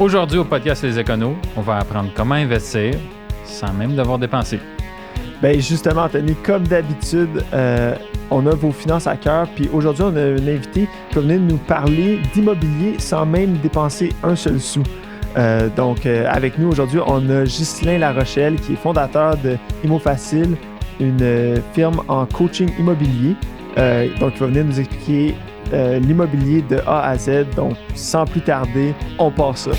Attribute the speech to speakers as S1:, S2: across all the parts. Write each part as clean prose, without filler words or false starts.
S1: Aujourd'hui, au podcast Les Éconos, on va apprendre comment investir sans même devoir dépenser.
S2: Bien, justement, Anthony, comme d'habitude, on a vos finances à cœur. Puis aujourd'hui, on a un invité qui va venir nous parler d'immobilier sans même dépenser un seul sou. Donc, avec nous aujourd'hui, on a Ghislain Larochelle, qui est fondateur de ImmoFacile, une firme en coaching immobilier. Donc, il va venir nous expliquer l'immobilier de A à Z. Donc, sans plus tarder, on part ça.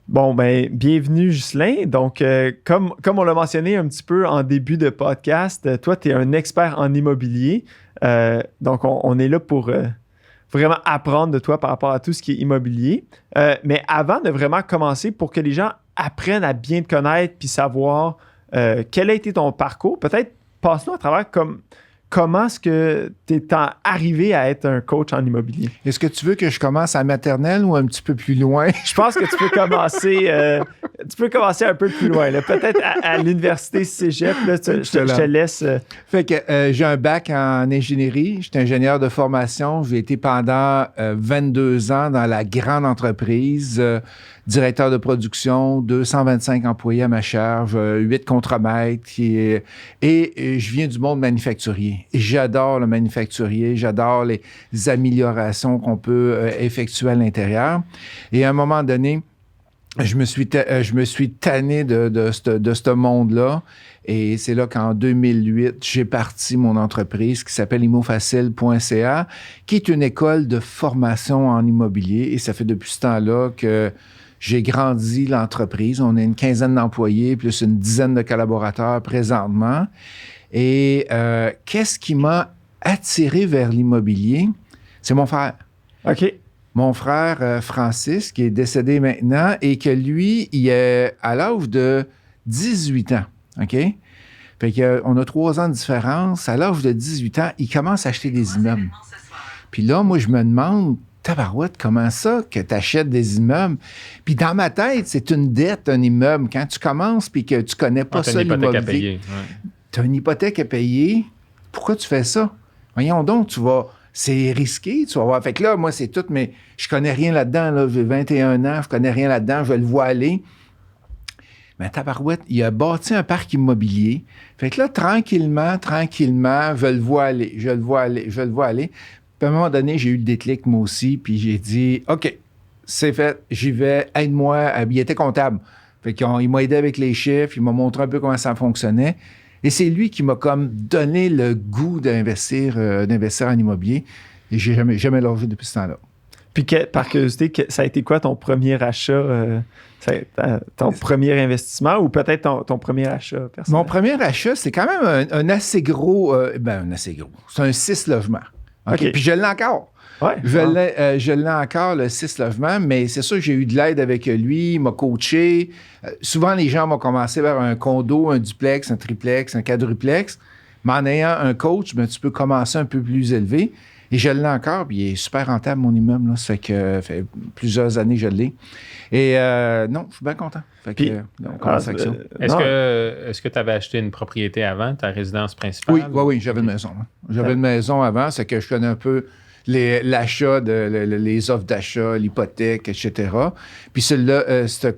S2: Bon, ben, bienvenue, Ghislain. Donc, comme on l'a mentionné un petit peu en début de podcast, toi, tu es un expert en immobilier. Donc, on est là pour vraiment apprendre de toi par rapport à tout ce qui est immobilier. Mais avant de vraiment commencer, pour que les gens apprennent à bien te connaître puis savoir quel a été ton parcours, peut-être passe-nous à travers comment est-ce que tu es arrivé à être un coach en immobilier?
S3: Est-ce que tu veux que je commence à maternelle ou un petit peu plus loin?
S2: Je pense que tu peux commencer un peu plus loin. Là. Peut-être à l'université Cégep. Là, je te laisse.
S3: Fait que j'ai un bac en ingénierie. J'étais ingénieur de formation. J'ai été pendant 22 ans dans la grande entreprise. Directeur de production, 225 employés à ma charge, 8 contremaîtres. Et je viens du monde manufacturier. Et j'adore le manufacturier, j'adore les améliorations qu'on peut effectuer à l'intérieur. Et à un moment donné, je me suis tanné de ce monde-là. Et c'est là qu'en 2008, j'ai parti mon entreprise qui s'appelle immofacile.ca, qui est une école de formation en immobilier. Et ça fait depuis ce temps-là que j'ai grandi l'entreprise. On a une quinzaine d'employés, plus une dizaine de collaborateurs présentement. Et qu'est-ce qui m'a attiré vers l'immobilier? C'est mon frère.
S2: OK.
S3: Mon frère Francis, qui est décédé maintenant, et que lui, il est à l'âge de 18 ans. OK? Fait qu'on a 3 ans de différence. À l'âge de 18 ans, il commence à acheter des immeubles. Puis là, moi, je me demande, tabarouette, comment ça que tu achètes des immeubles? Puis dans ma tête, c'est une dette, un immeuble. Quand tu commences puis que tu connais pas ça, l'immobilier.
S1: T'as une hypothèque à payer. Ouais.
S3: Tu as une hypothèque à payer. Pourquoi tu fais ça? Voyons donc, c'est risqué, tu vas voir. Fait que là, moi, c'est tout, mais je connais rien là-dedans. Là. J'ai 21 ans, je connais rien là-dedans, je le vois aller. Mais tabarouette, il a bâti un parc immobilier. Fait que là, tranquillement, je le vois aller. Puis à un moment donné, j'ai eu le déclic, moi aussi, puis j'ai dit, OK, c'est fait, j'y vais, aide-moi. Il était comptable. Fait qu'il m'a aidé avec les chiffres, il m'a montré un peu comment ça fonctionnait. Et c'est lui qui m'a comme donné le goût d'investir en immobilier. Et j'ai jamais lâché depuis ce temps-là.
S2: Puis, par curiosité, ça a été quoi ton premier achat, ton premier investissement ou peut-être ton premier achat personnel?
S3: Mon premier achat, c'est quand même un assez gros... C'est un 6 logements. OK. Puis je l'ai encore.
S2: Ouais,
S3: je l'ai encore, le 6 logements, mais c'est sûr que j'ai eu de l'aide avec lui, il m'a coaché. Souvent, les gens m'ont commencé vers un condo, un duplex, un triplex, un quadruplex. Mais en ayant un coach, tu peux commencer un peu plus élevé. Et je l'ai encore, puis il est super rentable, mon immeuble. Là. Ça fait plusieurs années que je l'ai. Et non, je suis bien content. Fait que, on commence avec ça.
S1: Est-ce que tu avais acheté une propriété avant, ta résidence principale?
S3: Oui, j'avais une maison. Hein. J'avais une maison avant, c'est que je connais un peu l'achat, les offres d'achat, l'hypothèque, etc. Puis celui-là, ce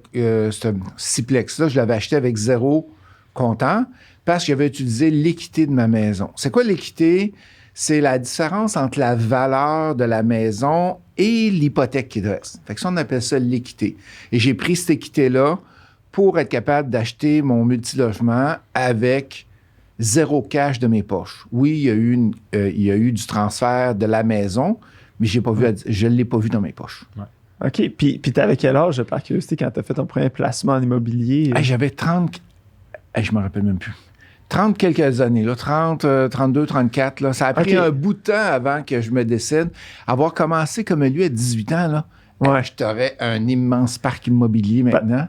S3: sixplex-là, je l'avais acheté avec 0 comptant parce que j'avais utilisé l'équité de ma maison. C'est quoi l'équité? C'est la différence entre la valeur de la maison et l'hypothèque qui reste. Fait que ça, on appelle ça l'équité. Et j'ai pris cette équité-là pour être capable d'acheter mon multilogement avec 0 cash de mes poches. Oui, il y a eu du transfert de la maison, mais je ne l'ai pas vu dans mes poches.
S2: Ouais. OK. Puis tu avais quel âge, par curiosité, quand tu as fait ton premier placement en immobilier?
S3: J'avais 30... je ne me rappelle même plus. 30 quelques années, là, 30, 32, 34. Là. Ça a pris un bout de temps avant que je me décide. Avoir commencé comme lui à 18 ans, là, je t'aurais un immense parc immobilier maintenant.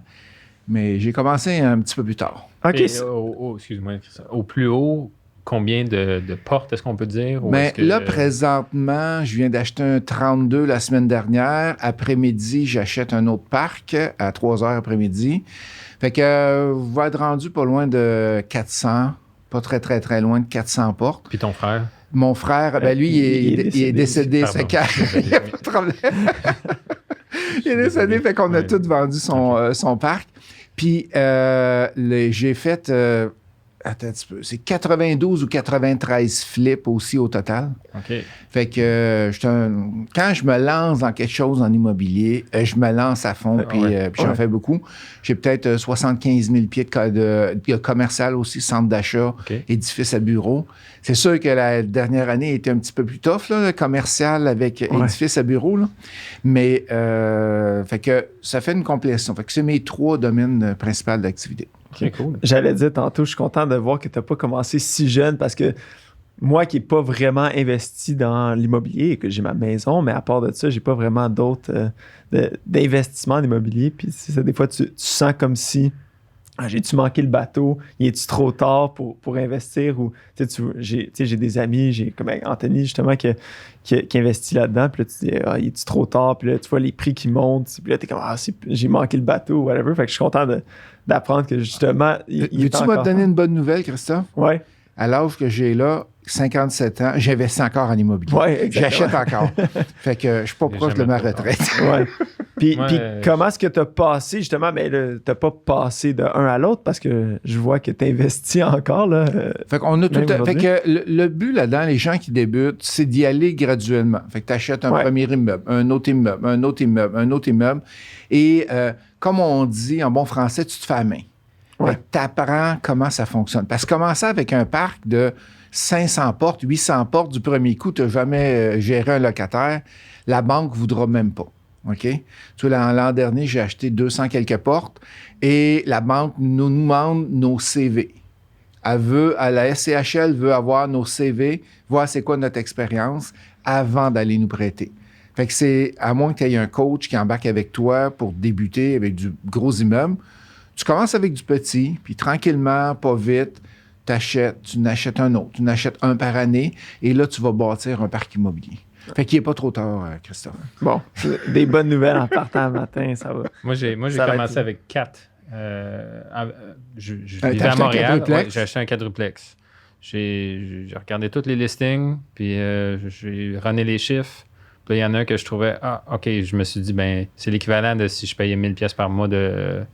S3: Mais j'ai commencé un petit peu plus tard.
S2: OK.
S1: Et excuse-moi, Christian. Au plus haut, combien de portes est-ce qu'on peut dire? Ou
S3: Mais
S1: est-ce que-
S3: là, présentement, je viens d'acheter un 32 la semaine dernière. Après-midi, j'achète un autre parc à 3 heures après-midi. Fait que vous va être rendu pas loin de 400, pas très, très, très loin de 400 portes.
S1: Puis ton frère?
S3: Mon frère, ben lui, il est décédé.
S1: Pardon.
S3: Fait qu'il n'y a pas de problème. Il est décédé, fait qu'on a
S1: Ouais.
S3: tout vendu son parc. Puis j'ai fait, attends un petit peu, c'est 92 ou 93 flips aussi au total.
S1: OK.
S3: Fait que quand je me lance dans quelque chose en immobilier, je me lance à fond, puis j'en fais beaucoup. J'ai peut-être 75 000 pieds de commercial aussi, centre d'achat, édifice à bureau. C'est sûr que la dernière année était un petit peu plus tough, là, le commercial avec édifice à bureau. Là. Mais fait que ça fait une complétion. Fait que c'est mes 3 domaines principaux d'activité.
S1: OK, cool.
S2: J'allais dire tantôt, je suis content de voir que tu n'as pas commencé si jeune parce que moi qui n'ai pas vraiment investi dans l'immobilier et que j'ai ma maison, mais à part de ça, j'ai pas vraiment d'autres d'investissement en immobilier. Puis des fois, tu sens comme si j'ai-tu manqué le bateau? Il est-tu trop tard pour investir? Ou j'ai des amis, j'ai comme Anthony justement qui investit là-dedans. Puis là, tu dis, il est-tu trop tard? Puis là, tu vois les prix qui montent. Puis là, tu es comme, j'ai manqué le bateau, whatever. Fait que je suis content d'apprendre que justement,
S3: Veux-tu me donner une bonne nouvelle, Christophe?
S2: Oui.
S3: À l'âge que j'ai là, 57 ans, j'investis encore en immobilier.
S2: Ouais,
S3: j'achète encore. Fait que je suis pas proche de ma retraite.
S2: Ouais. Puis comment est-ce que tu as passé, justement, mais tu n'as pas passé de un à l'autre parce que je vois que tu investis encore. Là,
S3: fait qu'on a fait que le but là-dedans, les gens qui débutent, c'est d'y aller graduellement. Fait que tu achètes un premier immeuble, un autre immeuble, un autre immeuble, un autre immeuble. Et comme on dit en bon français, tu te fais la main. Ouais. Tu apprends comment ça fonctionne. Parce que commencer avec un parc de 500 portes, 800 portes du premier coup, tu n'as jamais géré un locataire, la banque ne voudra même pas. OK? Tu vois, l'an dernier, j'ai acheté 200 quelques portes et la banque nous demande nos CV. La SCHL veut avoir nos CV, voir c'est quoi notre expérience avant d'aller nous prêter. Fait que c'est, à moins que tu aies un coach qui embarque avec toi pour débuter avec du gros immeuble, tu commences avec du petit, puis tranquillement, pas vite, tu n'achètes un autre, tu n'achètes un par année, et là, tu vas bâtir un parc immobilier. Fait qu'il n'est pas trop tard, Christophe.
S2: Bon, des bonnes nouvelles en partant le matin, ça va.
S1: Moi, j'ai commencé avec 4. Je vivais à Montréal. J'ai acheté un quadruplex. J'ai regardé tous les listings, puis j'ai runné les chiffres. Puis là, il y en a un que je trouvais, OK, je me suis dit, c'est l'équivalent de si je payais 1000$ par mois de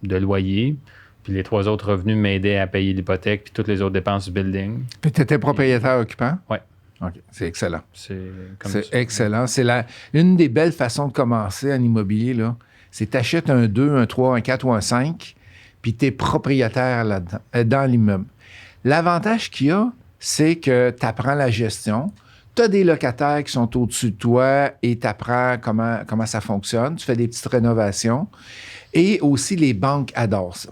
S1: loyer. Puis les 3 autres revenus m'aidaient à payer l'hypothèque puis toutes les autres dépenses du building.
S3: Puis tu étais propriétaire occupant?
S1: Oui.
S3: OK, c'est excellent.
S1: C'est
S3: excellent. C'est une des belles façons de commencer en immobilier, là. C'est t'achètes un 2, un 3, un 4 ou un 5, puis tu es propriétaire là-dedans, dans l'immeuble. L'avantage qu'il y a, c'est que tu apprends la gestion. Tu as des locataires qui sont au-dessus de toi et tu apprends comment ça fonctionne. Tu fais des petites rénovations. Et aussi, les banques adorent ça.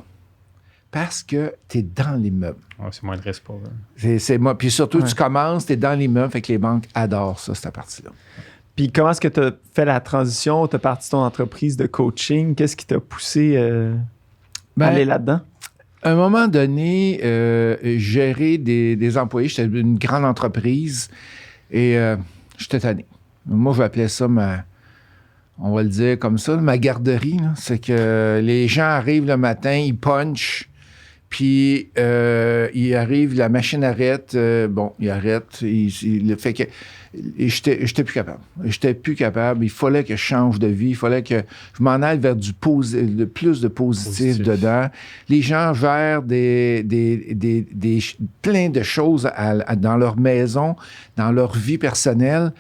S3: Parce que tu es dans l'immeuble.
S1: Ouais, c'est moins de risque pour eux.
S3: C'est moi. Puis surtout, tu commences, tu es dans l'immeuble, fait que les banques adorent ça, cette partie-là.
S2: Puis comment est-ce que tu as fait la transition? Tu as parti ton entreprise de coaching. Qu'est-ce qui t'a poussé à aller là-dedans?
S3: À un moment donné, gérer des employés, j'étais une grande entreprise et j'étais tanné. Moi, je vais appeler ça on va le dire comme ça, ma garderie. Là. C'est que les gens arrivent le matin, ils punchent, puis ils arrivent, la machine arrête. Il arrête. Fait que j'étais plus capable. J'étais plus capable. Il fallait que je change de vie. Il fallait que je m'en aille vers plus de positif dedans. Les gens gèrent plein de choses dans leur maison, dans leur vie personnelle.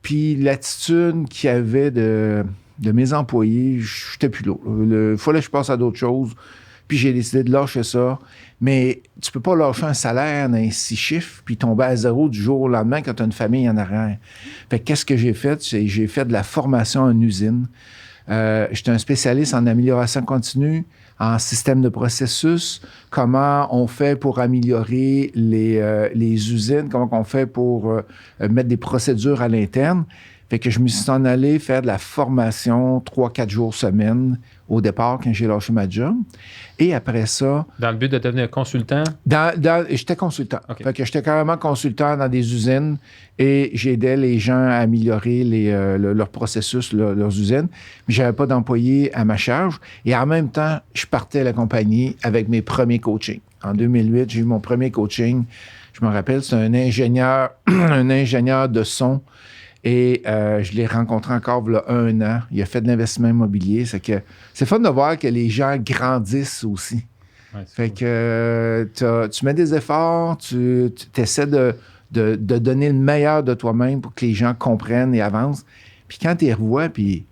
S3: Puis l'attitude qu'il y avait de mes employés, j'étais plus là. Il fallait que je passe à d'autres choses. Puis j'ai décidé de lâcher ça. Mais tu peux pas lâcher un salaire dans 6 chiffres puis tomber à 0 du jour au lendemain quand tu as une famille en arrière. Fait que qu'est-ce que j'ai fait? J'ai fait de la formation en usine. J'étais un spécialiste en amélioration continue, en système de processus, comment on fait pour améliorer les usines, comment on fait pour mettre des procédures à l'interne. Fait que je me suis en allé faire de la formation 3-4 jours semaine au départ quand j'ai lâché ma job. Et après ça...
S1: Dans le but de devenir consultant?
S3: J'étais consultant.
S1: Okay.
S3: Fait que j'étais carrément consultant dans des usines et j'aidais les gens à améliorer leur processus, leurs usines. Mais je n'avais pas d'employé à ma charge. Et en même temps, je partais à la compagnie avec mes premiers coachings. En 2008, j'ai eu mon premier coaching. Je me rappelle, c'est un ingénieur de son. Et je l'ai rencontré encore il y a 1 an. Il a fait de l'investissement immobilier. C'est fun de voir que les gens grandissent aussi.
S1: Ouais,
S3: fait cool. Que tu mets des efforts, tu essaies de donner le meilleur de toi-même pour que les gens comprennent et avancent. Puis quand tu les revois, puis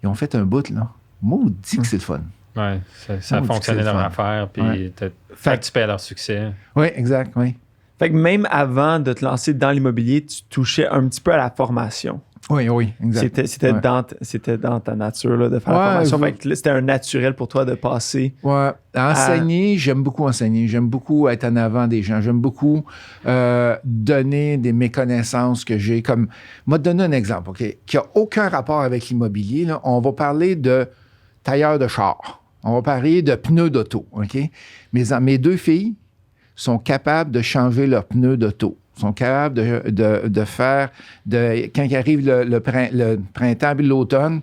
S3: ils ont fait un bout, là, maudit que c'est le fun.
S1: Oui, ça a fonctionné leur affaire, puis tu paies leur succès.
S3: Oui, exact, oui.
S2: Fait que même avant de te lancer dans l'immobilier, tu touchais un petit peu à la formation.
S3: Oui, exact.
S2: C'était dans ta nature là, de faire la formation. Fait que c'était un naturel pour toi de passer.
S3: Oui. Enseigner, j'aime beaucoup enseigner. J'aime beaucoup être en avant des gens. J'aime beaucoup donner mes connaissances que j'ai. Comme, moi, te donner un exemple, OK, qui n'a aucun rapport avec l'immobilier. Là. On va parler de tailleur de char. On va parler de pneus d'auto, OK? Mes 2 filles sont capables de changer leurs pneus d'auto. Sont capables de faire... quand il arrive le printemps et l'automne,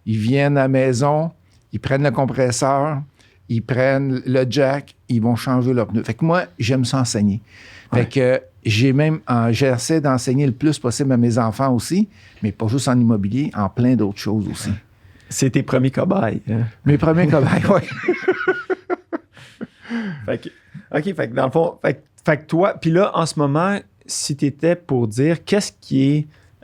S3: ils viennent à la maison, ils prennent le compresseur, ils prennent le jack, ils vont changer leurs pneus. Fait que moi, j'aime ça enseigner. Fait que j'essaie d'enseigner le plus possible à mes enfants aussi, mais pas juste en immobilier, en plein d'autres choses aussi.
S2: C'est tes premiers cobayes. Hein?
S3: Mes premiers cobayes, oui.
S2: OK, fait que dans le fond, fait que toi, puis là, en ce moment, si tu étais pour dire qu'est-ce qui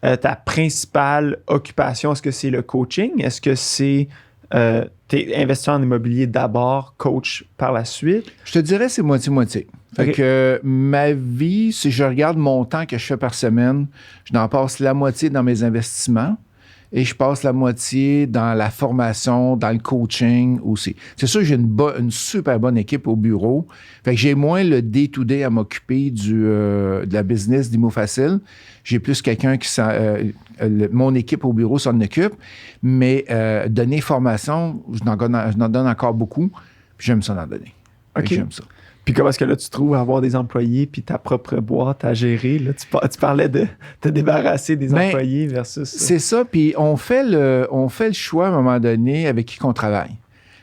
S2: est ta principale occupation, est-ce que c'est le coaching? Est-ce que c'est t'es investisseur en immobilier d'abord, coach par la suite?
S3: Je te dirais c'est moitié-moitié. Fait que ma vie, si je regarde mon temps que je fais par semaine, je n'en passe la moitié dans mes investissements. Et je passe la moitié dans la formation, dans le coaching aussi. C'est sûr que j'ai une super bonne équipe au bureau. Fait que j'ai moins le day-to-day à m'occuper de la business d'Immo Facile. J'ai plus quelqu'un qui mon équipe au bureau s'en occupe. Mais donner formation, je n'en donne encore beaucoup. Puis j'aime ça en donner.
S2: OK.
S3: J'aime ça.
S2: Puis comment est-ce que là, tu trouves avoir des employés puis ta propre boîte à gérer? Là, tu parlais de te débarrasser des employés versus...
S3: C'est ça, puis on fait le choix à un moment donné avec qui qu'on travaille.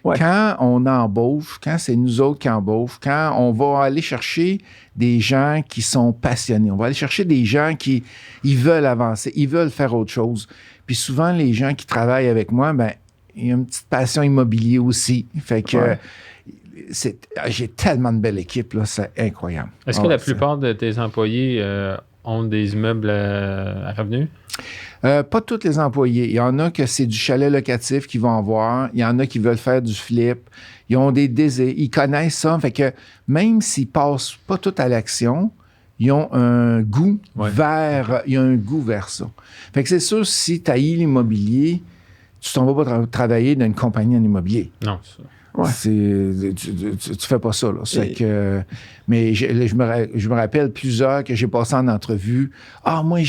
S3: Ouais. Quand on embauche, quand c'est nous autres qui embauchent, quand on va aller chercher des gens qui sont passionnés, on va aller chercher des gens qui ils veulent avancer, ils veulent faire autre chose. Puis souvent, les gens qui travaillent avec moi, ben il y a une petite passion immobilier aussi. Fait que... Ouais. J'ai tellement de belle équipe, là, c'est incroyable.
S1: Est-ce que la plupart de tes employés ont des immeubles à revenus?
S3: Pas tous les employés. Il y en a que c'est du chalet locatif qu'ils vont avoir. Il y en a qui veulent faire du flip. Ils ont des désirs. Ils connaissent ça. Fait que même s'ils passent pas tout à l'action, ils ont un goût vers ça. Fait que c'est sûr, si tu haïs l'immobilier, tu t'en vas pas travailler dans une compagnie en immobilier.
S1: Non, c'est ça.
S3: Ouais. Tu fais pas ça. Là. Mais je me rappelle plusieurs que j'ai passé en entrevue. Moi,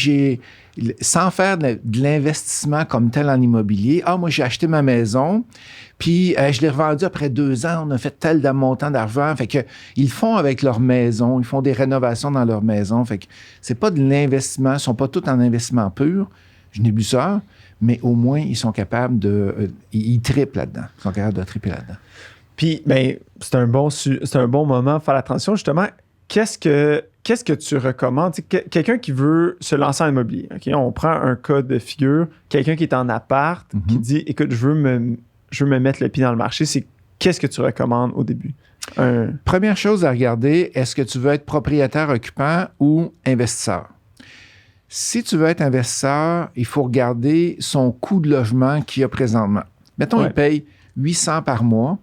S3: sans faire de l'investissement comme tel en immobilier, moi, j'ai acheté ma maison, puis je l'ai revendue après 2 ans, on a fait tel montant d'argent. Fait que ils font avec leur maison, ils font des rénovations dans leur maison. Fait que c'est pas de l'investissement, ils sont pas tous en investissement pur. Je n'ai plus ça. Mais au moins, ils sont capables ils trippent là-dedans. Ils sont capables de tripper là-dedans.
S2: Puis, bien, c'est un bon moment de faire la transition. Justement, qu'est-ce que tu recommandes? Quelqu'un qui veut se lancer en immobilier, OK? On prend un cas de figure, quelqu'un qui est en appart, qui dit, écoute, je veux me mettre le pied dans le marché. Qu'est-ce que tu recommandes au début?
S3: Première chose à regarder, est-ce que tu veux être propriétaire occupant ou investisseur? Si tu veux être investisseur, il faut regarder son coût de logement qu'il a présentement. Mettons, il paye 800 par mois.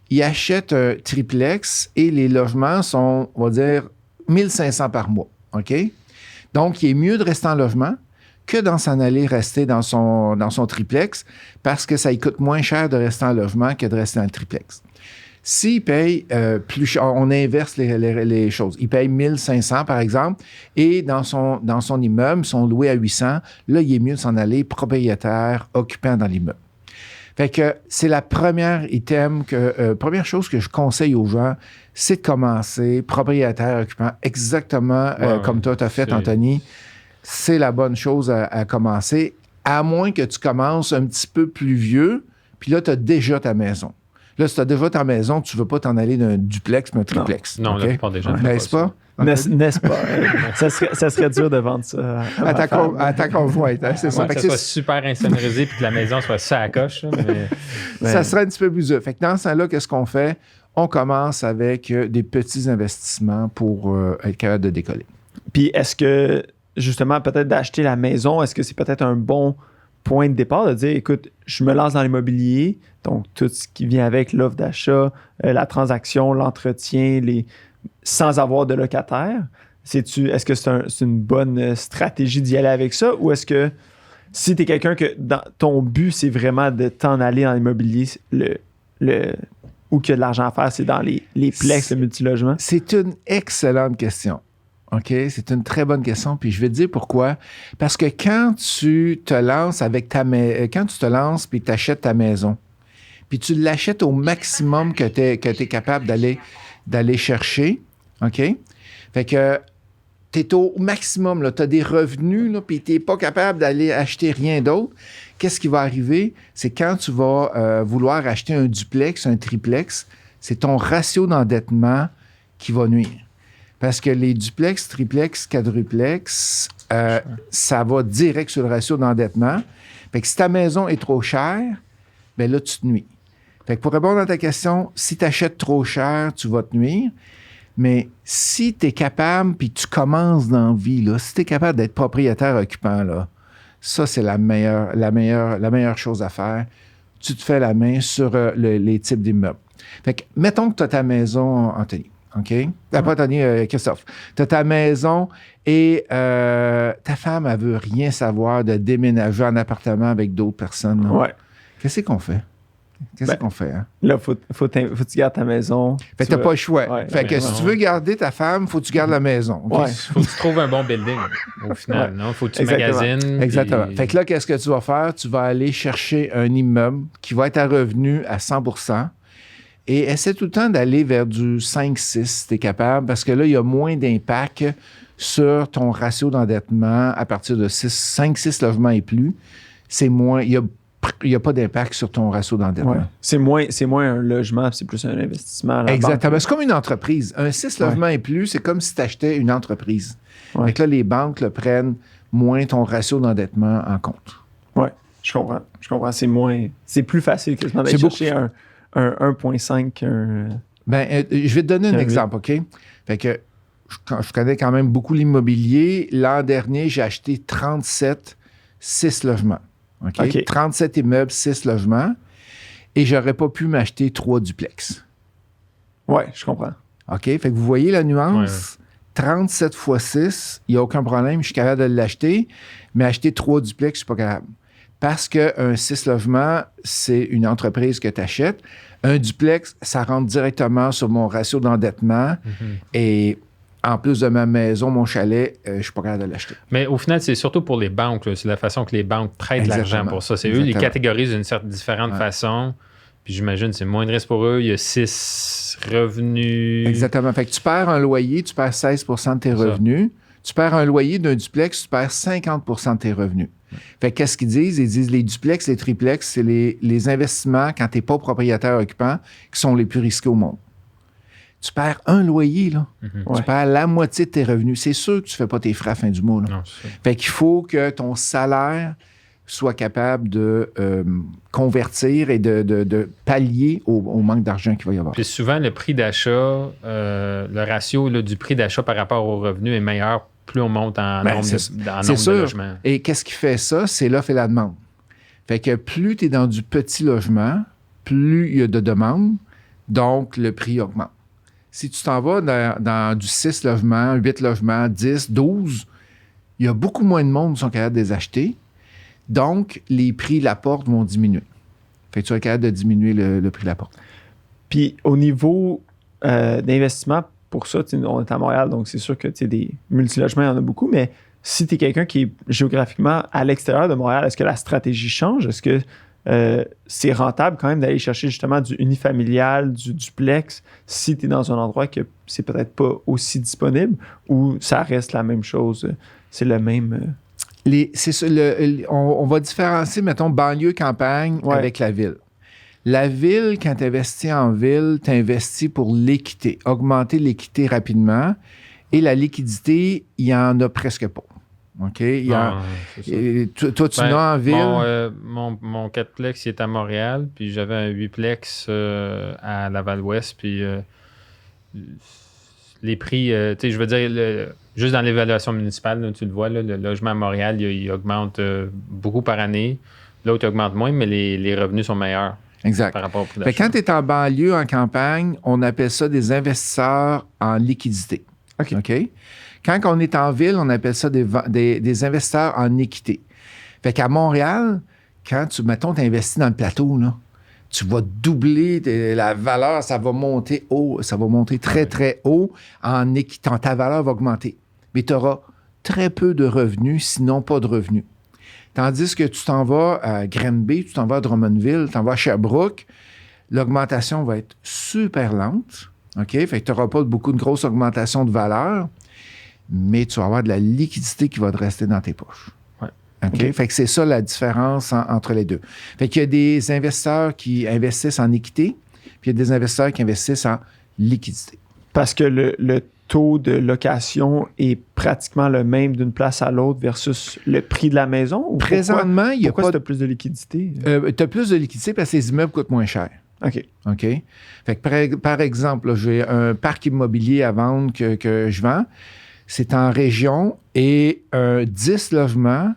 S3: Il achète un triplex et les logements sont, on va dire, 1500 par mois. OK? Donc, il est mieux de rester en logement que d'en s'en aller rester dans son triplex parce que ça lui coûte moins cher de rester en logement que de rester dans le triplex. S'il paye plus cher, on inverse les choses. Il paye 1 500 par exemple, et dans son immeuble, sont loués à 800. Là, il est mieux de s'en aller propriétaire, occupant dans l'immeuble. Fait que c'est la première chose que je conseille aux gens, c'est de commencer propriétaire, occupant, exactement comme toi t'as fait, Anthony. C'est la bonne chose à commencer, à moins que tu commences un petit peu plus vieux, puis là, tu as déjà ta maison. Là, si tu as déjà ta maison, tu ne veux pas t'en aller d'un duplex, mais un triplex.
S1: Non, la plupart des gens
S3: n'est-ce pas?
S2: N'est-ce pas? ça serait dur de vendre ça
S3: à ta conjointe. Hein, c'est ça.
S1: Que ça soit super insonorisé puis que la maison soit ça à coche.
S3: Ça serait un petit peu plus dur. Fait que dans ce temps-là, qu'est-ce qu'on fait? On commence avec des petits investissements pour être capable de décoller.
S2: Puis est-ce que, justement, peut-être d'acheter la maison, est-ce que c'est peut-être un bon point de départ de dire, écoute, je me lance dans l'immobilier, donc tout ce qui vient avec l'offre d'achat, la transaction, l'entretien, sans avoir de locataire. Est-ce que c'est une bonne stratégie d'y aller avec ça, ou est-ce que si tu es quelqu'un que ton but, c'est vraiment de t'en aller dans l'immobilier, où qu'il y a de l'argent à faire, c'est dans les plex, le multilogement?
S3: C'est une excellente question. OK? C'est une très bonne question, puis je vais te dire pourquoi. Parce que quand tu te lances quand tu te lances puis tu achètes ta maison, puis tu l'achètes au maximum que tu es capable d'aller chercher, OK? Fait que tu es au maximum, tu as des revenus, puis tu n'es pas capable d'aller acheter rien d'autre. Qu'est-ce qui va arriver? C'est quand tu vas vouloir acheter un duplex, un triplex, c'est ton ratio d'endettement qui va nuire. Parce que les duplex, triplex, quadruplex, ça va direct sur le ratio d'endettement. Fait que si ta maison est trop chère, bien là, tu te nuis. Fait que pour répondre à ta question, si tu achètes trop cher, tu vas te nuire. Mais si tu es capable, puis tu commences dans la vie, là, si tu es capable d'être propriétaire occupant, là, ça, c'est la meilleure chose à faire. Tu te fais la main sur les types d'immeubles. Fait que, mettons que tu as ta maison, Anthony. OK? Pas Anthony, Christophe. Tu as ta maison et ta femme, elle veut rien savoir de déménager en appartement avec d'autres personnes. Là.
S2: Ouais.
S3: Qu'est-ce qu'on fait? Qu'on fait? Hein?
S2: Là, faut que tu gardes ta maison.
S3: Fait que t'as pas le choix. Ouais, fait que si tu veux garder ta femme, faut que tu gardes la maison. Okay?
S1: Ouais. Faut que tu trouves un bon building, au final. Non? Faut que tu magasines.
S3: Exactement.
S1: Puis...
S3: Fait que là, qu'est-ce que tu vas faire? Tu vas aller chercher un immeuble qui va être à revenu à 100%. Et essaie tout le temps d'aller vers du 5-6 si tu es capable, parce que là, il y a moins d'impact sur ton ratio d'endettement à partir de 5-6 logements et plus. C'est moins, il n'y a pas d'impact sur ton ratio d'endettement.
S2: Ouais. C'est moins un logement, c'est plus un investissement.
S3: Exactement. C'est comme une entreprise. Un 6 logements et plus, c'est comme si tu achetais une entreprise.
S2: Ouais.
S3: Donc là, les banques prennent moins ton ratio d'endettement en compte.
S2: Oui, je comprends. C'est plus facile que d'aller chercher un 1.5.
S3: Je vais te donner un exemple, OK? Fait que je connais quand même beaucoup l'immobilier. L'an dernier, j'ai acheté 37 6 logements. OK? 37 immeubles, 6 logements. Et j'aurais pas pu m'acheter 3 duplex.
S2: Oui, je comprends.
S3: OK? Fait que vous voyez la nuance? Ouais. 37 x 6, il n'y a aucun problème, je suis capable de l'acheter. Mais acheter 3 duplex, je suis pas capable. Parce qu'un 6 logements, c'est une entreprise que tu achètes. Un duplex, ça rentre directement sur mon ratio d'endettement. Et en plus de ma maison, mon chalet, je ne suis pas capable de l'acheter.
S1: Mais au final, c'est surtout pour les banques. Là. C'est la façon que les banques prêtent l'argent pour ça. C'est eux, ils catégorisent d'une certaine différente façon. Puis j'imagine c'est moins de risque pour eux. Il y a 6 revenus.
S3: Exactement. Fait que tu perds un loyer, tu perds 16% de tes revenus. Tu perds un loyer d'un duplex, tu perds 50% de tes revenus. Fait que qu'est-ce qu'ils disent? Ils disent les duplex, les triplex, c'est les investissements quand tu n'es pas propriétaire occupant qui sont les plus risqués au monde. Tu perds un loyer, là. Tu perds la moitié de tes revenus. C'est sûr que tu ne fais pas tes frais à la fin du mois. Là. Non, fait qu'il faut que ton salaire soit capable de convertir et de pallier au manque d'argent qu'il va y avoir.
S1: Puis souvent, le prix d'achat, le ratio là, du prix d'achat par rapport aux revenus est meilleur plus on monte en nombre de logements.
S3: Et qu'est-ce qui fait ça? C'est l'offre et la demande. Fait que plus tu es dans du petit logement, plus il y a de demandes, donc le prix augmente. Si tu t'en vas dans du 6 logements, 8 logements, 10, 12, il y a beaucoup moins de monde qui sont capables de les acheter. Donc, les prix de la porte vont diminuer. Fait que tu es capable de diminuer le prix de la porte.
S2: Puis au niveau d'investissement, pour ça, on est à Montréal, donc c'est sûr que des multilogements, il y en a beaucoup, mais si tu es quelqu'un qui est géographiquement à l'extérieur de Montréal, est-ce que la stratégie change? Est-ce que c'est rentable quand même d'aller chercher justement du unifamilial, du duplex, si tu es dans un endroit que c'est peut-être pas aussi disponible, ou ça reste la même chose? C'est le même...
S3: On va différencier, mettons, banlieue-campagne avec la ville. La ville, quand tu investis en ville, tu investis pour l'équité, augmenter l'équité rapidement. Et la liquidité, il n'y en a presque pas. OK? Toi, tu n'as en ville?
S1: Mon 4plex, il est à Montréal, puis j'avais un 8plex à Laval-Ouest, puis les prix, je veux dire, juste dans l'évaluation municipale, là, tu le vois, là, le logement à Montréal, il augmente beaucoup par année. L'autre augmente moins, mais les revenus sont meilleurs.
S3: Exact.
S1: Par rapport au prix d'achat.
S3: Quand tu es en banlieue, en campagne, on appelle ça des investisseurs en liquidité. OK? Quand on est en ville, on appelle ça des investisseurs en équité. Fait qu'à Montréal, quand tu investis dans le plateau, là, tu vas doubler la valeur, ça va monter haut, ça va monter très, très haut en équitant. Ta valeur va augmenter. Mais tu auras très peu de revenus, sinon pas de revenus. Tandis que tu t'en vas à Granby, tu t'en vas à Drummondville, tu t'en vas à Sherbrooke, l'augmentation va être super lente. OK? Fait que tu n'auras pas beaucoup de grosses augmentations de valeur, mais tu vas avoir de la liquidité qui va te rester dans tes poches.
S1: Ouais.
S3: OK? Fait que c'est ça la différence entre les deux. Fait qu'il y a des investisseurs qui investissent en équité, puis il y a des investisseurs qui investissent en liquidité.
S2: Parce que le taux de location est pratiquement le même d'une place à l'autre versus le prix de la maison? Ou
S3: présentement, il y a
S2: pas... Pourquoi tu as plus de liquidité?
S3: Tu as plus de liquidité parce que les immeubles coûtent moins cher.
S2: OK.
S3: Fait que par exemple, là, j'ai un parc immobilier à vendre que je vends. C'est en région et un 10 logements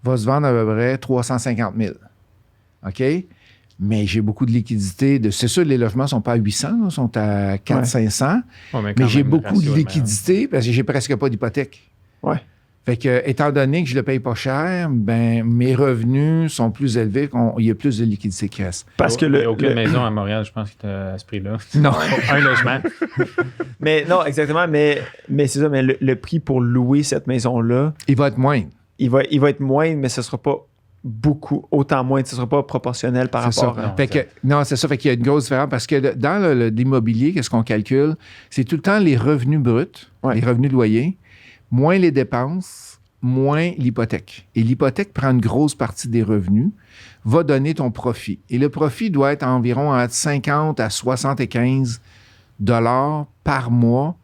S3: va se vendre à peu près 350 000. OK? Mais j'ai beaucoup de liquidité. C'est sûr, les logements ne sont pas à 800, là, sont à 400-500. Ouais, mais j'ai beaucoup de liquidité parce que j'ai presque pas d'hypothèque.
S2: Ouais.
S3: Fait que, étant donné que je ne le paye pas cher, ben mes revenus sont plus élevés, il y a plus de liquidité qui reste.
S1: Parce que il n'y a aucune maison à Montréal, je pense, qui est à ce prix-là.
S3: Non.
S1: Un logement.
S2: Mais non, exactement. Mais c'est ça, mais le prix pour louer cette maison-là...
S3: Il va être moindre.
S2: Il va être moindre, mais ce ne sera pas autant moins. Ce ne sera pas proportionnel par rapport à...
S3: Non, c'est ça. Fait qu'il y a une grosse différence parce que dans l'immobilier, qu'est-ce qu'on calcule? C'est tout le temps les revenus bruts, les revenus de loyer, moins les dépenses, moins l'hypothèque. Et l'hypothèque prend une grosse partie des revenus, va donner ton profit. Et le profit doit être environ entre 50 à 75 $ par mois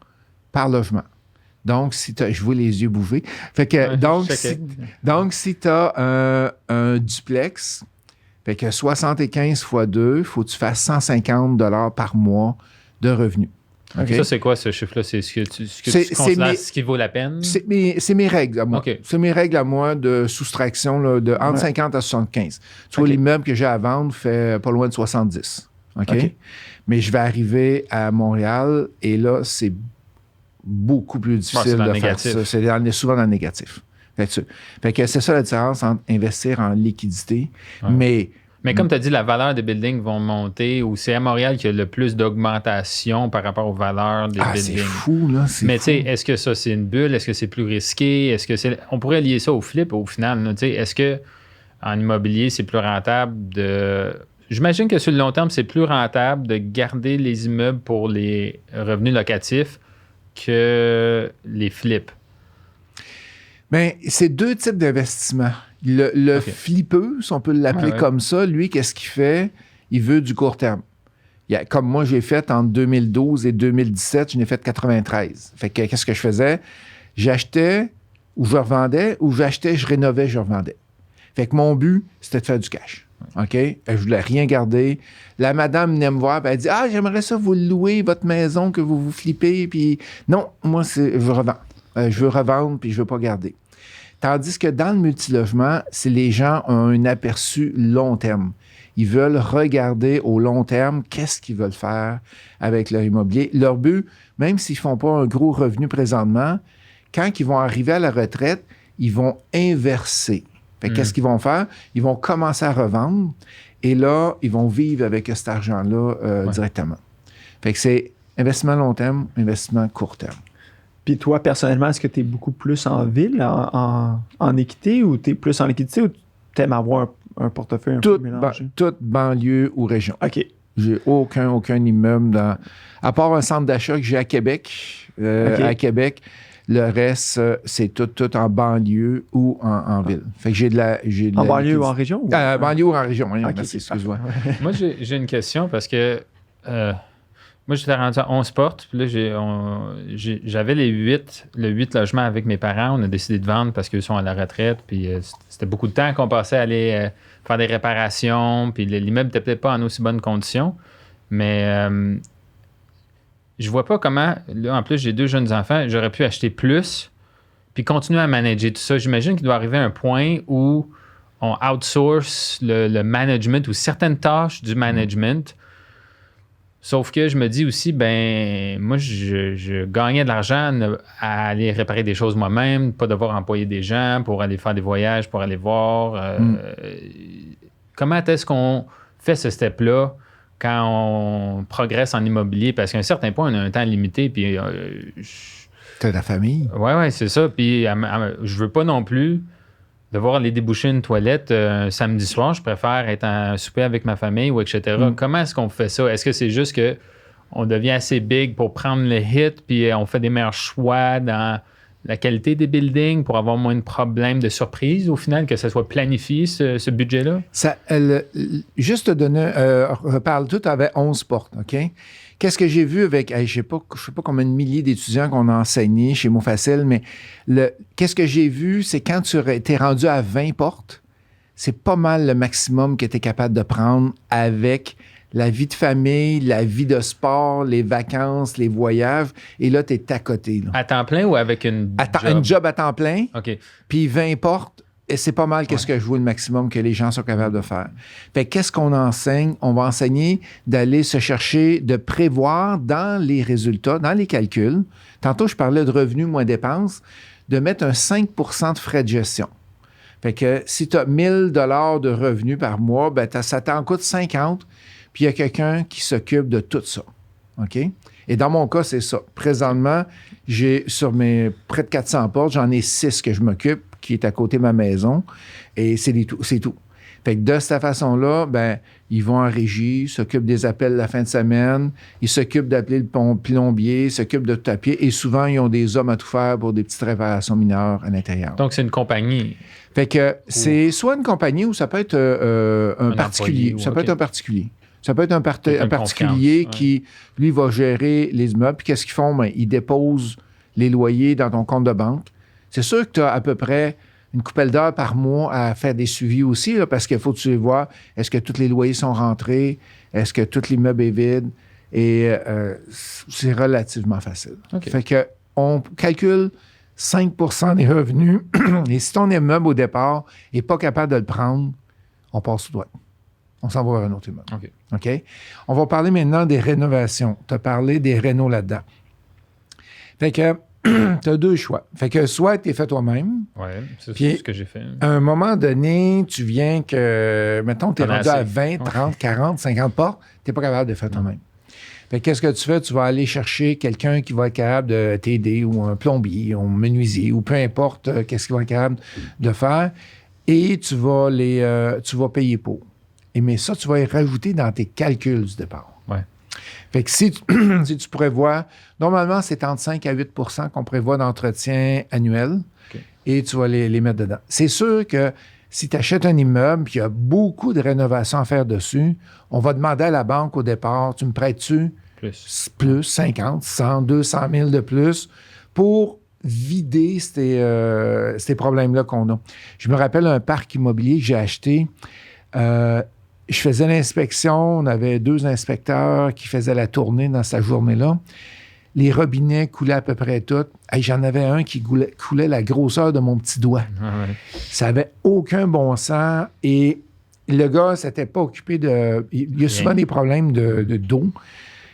S3: par logement. Donc, je vois les yeux bouger. Fait que, donc, si tu as un duplex, fait que 75 x 2, il faut que tu fasses 150 $ par mois de revenus.
S1: Okay. Ça, c'est quoi ce chiffre-là? C'est ce que tu considères ce qui vaut la peine?
S3: C'est mes règles à moi.
S1: Okay.
S3: C'est mes règles à moi de soustraction là, de entre 50 à 75. Tu vois, l'immeuble que j'ai à vendre fait pas loin de 70. OK? Mais je vais arriver à Montréal et là, c'est beaucoup plus difficile de faire ça. C'est souvent dans le négatif. Fait que c'est ça la différence entre investir en liquidité,
S1: Mais comme tu as dit, la valeur des buildings vont monter, ou c'est à Montréal qu'il y a le plus d'augmentation par rapport aux valeurs des buildings.
S3: C'est fou, là.
S1: Mais tu sais, est-ce que ça, c'est une bulle? Est-ce que c'est plus risqué? Est-ce que on pourrait lier ça au flip au final? Est-ce que en immobilier, c'est plus rentable de... J'imagine que sur le long terme, c'est plus rentable de garder les immeubles pour les revenus locatifs que les flips.
S3: Bien, c'est deux types d'investissements. Le flipeux, si on peut l'appeler comme ça, lui, qu'est-ce qu'il fait? Il veut du court terme. Comme moi, j'ai fait entre 2012 et 2017, je n'ai fait 93. Fait que qu'est-ce que je faisais? J'achetais ou je revendais, ou j'achetais, je rénovais, je revendais. Fait que mon but, c'était de faire du cash. OK? Je voulais rien garder. La madame venait me voir, elle dit « Ah, j'aimerais ça vous louer, votre maison, que vous flippez. » Puis non, moi, je revends. Je veux revendre, puis je veux pas garder. Tandis que dans le multilogement, c'est les gens ont un aperçu long terme. Ils veulent regarder au long terme qu'est-ce qu'ils veulent faire avec leur immobilier. Leur but, même s'ils ne font pas un gros revenu présentement, quand ils vont arriver à la retraite, ils vont inverser. Fait qu'est-ce qu'ils vont faire? Ils vont commencer à revendre et là, ils vont vivre avec cet argent-là directement. Fait que c'est investissement long terme, investissement court terme.
S2: Puis toi, personnellement, est-ce que tu es beaucoup plus en ville, en équité, ou tu es plus en liquidité, ou tu aimes avoir un portefeuille un peu mélangé?
S3: Toute banlieue ou région.
S2: OK.
S3: J'ai aucun immeuble à part un centre d'achat que j'ai à Québec. À Québec, le reste, c'est tout en banlieue ou en ville. Fait que j'ai de la
S2: banlieue ou en région?
S3: Banlieue ou en région, oui.
S2: Okay,
S3: merci, excuse-moi.
S1: Moi, j'ai une question parce que moi, j'étais rendu à 11 portes. Puis là, j'avais le 8 logements avec mes parents. On a décidé de vendre parce qu'ils sont à la retraite. Puis c'était beaucoup de temps qu'on passait à aller faire des réparations. Puis l'immeuble n'était peut-être pas en aussi bonnes conditions. Mais je vois pas comment... Là, en plus, j'ai 2 jeunes enfants. J'aurais pu acheter plus puis continuer à manager tout ça. J'imagine qu'il doit arriver un point où on outsource le management ou certaines tâches du management. Sauf que je me dis aussi, moi, je gagnais de l'argent à aller réparer des choses moi-même, pas devoir employer des gens pour aller faire des voyages, pour aller voir. Comment est-ce qu'on fait ce step-là quand on progresse en immobilier? Parce qu'à un certain point, on a un temps limité. Puis
S3: t'as la famille.
S1: Oui, c'est ça. Puis je veux pas non plus devoir aller déboucher une toilette un samedi soir. Je préfère être en souper avec ma famille ou etc. Comment est-ce qu'on fait ça? Est-ce que c'est juste qu'on devient assez big pour prendre le hit puis on fait des meilleurs choix dans la qualité des buildings pour avoir moins de problèmes de surprise au final, que ça soit planifié, ce budget-là?
S3: Juste te donner, reparle tout avec 11 portes, OK? Qu'est-ce que j'ai vu avec, je sais pas combien de milliers d'étudiants qu'on a enseignés chez Mots Facile, mais qu'est-ce que j'ai vu, c'est quand tu es rendu à 20 portes, c'est pas mal le maximum que tu es capable de prendre avec la vie de famille, la vie de sport, les vacances, les voyages, et là, tu es à côté. Là.
S1: À temps plein ou avec une job?
S3: Une job à temps plein,
S1: OK.
S3: Puis 20 portes, et c'est pas mal qu'est-ce que je vois le maximum que les gens sont capables de faire. Fait qu'est-ce qu'on enseigne? On va enseigner d'aller se chercher, de prévoir dans les résultats, dans les calculs. Tantôt, je parlais de revenus moins dépenses, de mettre un 5 % de frais de gestion. Fait que si tu as 1 000 $ de revenus par mois, ça t'en coûte 50, puis il y a quelqu'un qui s'occupe de tout ça. OK? Et dans mon cas, c'est ça. Présentement, j'ai sur mes près de 400 portes, j'en ai 6 que je m'occupe, qui est à côté de ma maison, et c'est tout. Fait que de cette façon-là, ils vont en régie, s'occupent des appels la fin de semaine, ils s'occupent d'appeler le plombier, ils s'occupent de tout à pied, et souvent, ils ont des hommes à tout faire pour des petites réparations mineures à l'intérieur.
S1: Donc, c'est une compagnie.
S3: Fait que c'est soit une compagnie ou ça peut être un particulier. Ça peut être un particulier. Ça peut être un particulier qui, lui, va gérer les immeubles. Puis qu'est-ce qu'ils font? Ils déposent les loyers dans ton compte de banque. C'est sûr que tu as à peu près une coupelle d'heures par mois à faire des suivis aussi, là, parce qu'il faut que tu les vois. Est-ce que tous les loyers sont rentrés? Est-ce que tout l'immeuble est vide? Et c'est relativement facile.
S1: Okay.
S3: Fait que on calcule 5 % des revenus. Et si ton immeuble, au départ, n'est pas capable de le prendre, on passe sous droite. On s'en va vers un autre immeuble. OK? On va parler maintenant des rénovations. Tu as parlé des rénos là-dedans. Fait que tu as 2 choix. Fait que soit tu es fait toi-même.
S1: Oui, c'est ce que j'ai fait.
S3: À un moment donné, tu viens que, mettons, tu es rendu à 20, 30, 40, 50 portes, tu n'es pas capable de faire toi-même. Fait que qu'est-ce que tu fais? Tu vas aller chercher quelqu'un qui va être capable de t'aider, ou un plombier, ou un menuisier, ou peu importe qu'est-ce qu'il va être capable de faire, et tu vas payer pour. Mais ça, tu vas y rajouter dans tes calculs du départ.
S1: Ouais.
S3: Fait que si tu prévois, normalement, c'est entre 5 à 8 % qu'on prévoit d'entretien annuel, et tu vas les mettre dedans. C'est sûr que si tu achètes un immeuble et qu'il y a beaucoup de rénovations à faire dessus, on va demander à la banque au départ, tu me prêtes-tu plus 50, 100, 200 000 de plus pour vider ces problèmes-là qu'on a. Je me rappelle un parc immobilier que j'ai acheté. Je faisais l'inspection, on avait 2 inspecteurs qui faisaient la tournée dans cette journée-là. Les robinets coulaient à peu près tout. J'en avais un qui coulait la grosseur de mon petit doigt.
S1: Ah ouais.
S3: Ça n'avait aucun bon sens. Et le gars ne s'était pas occupé de... Il y a souvent des problèmes de dos.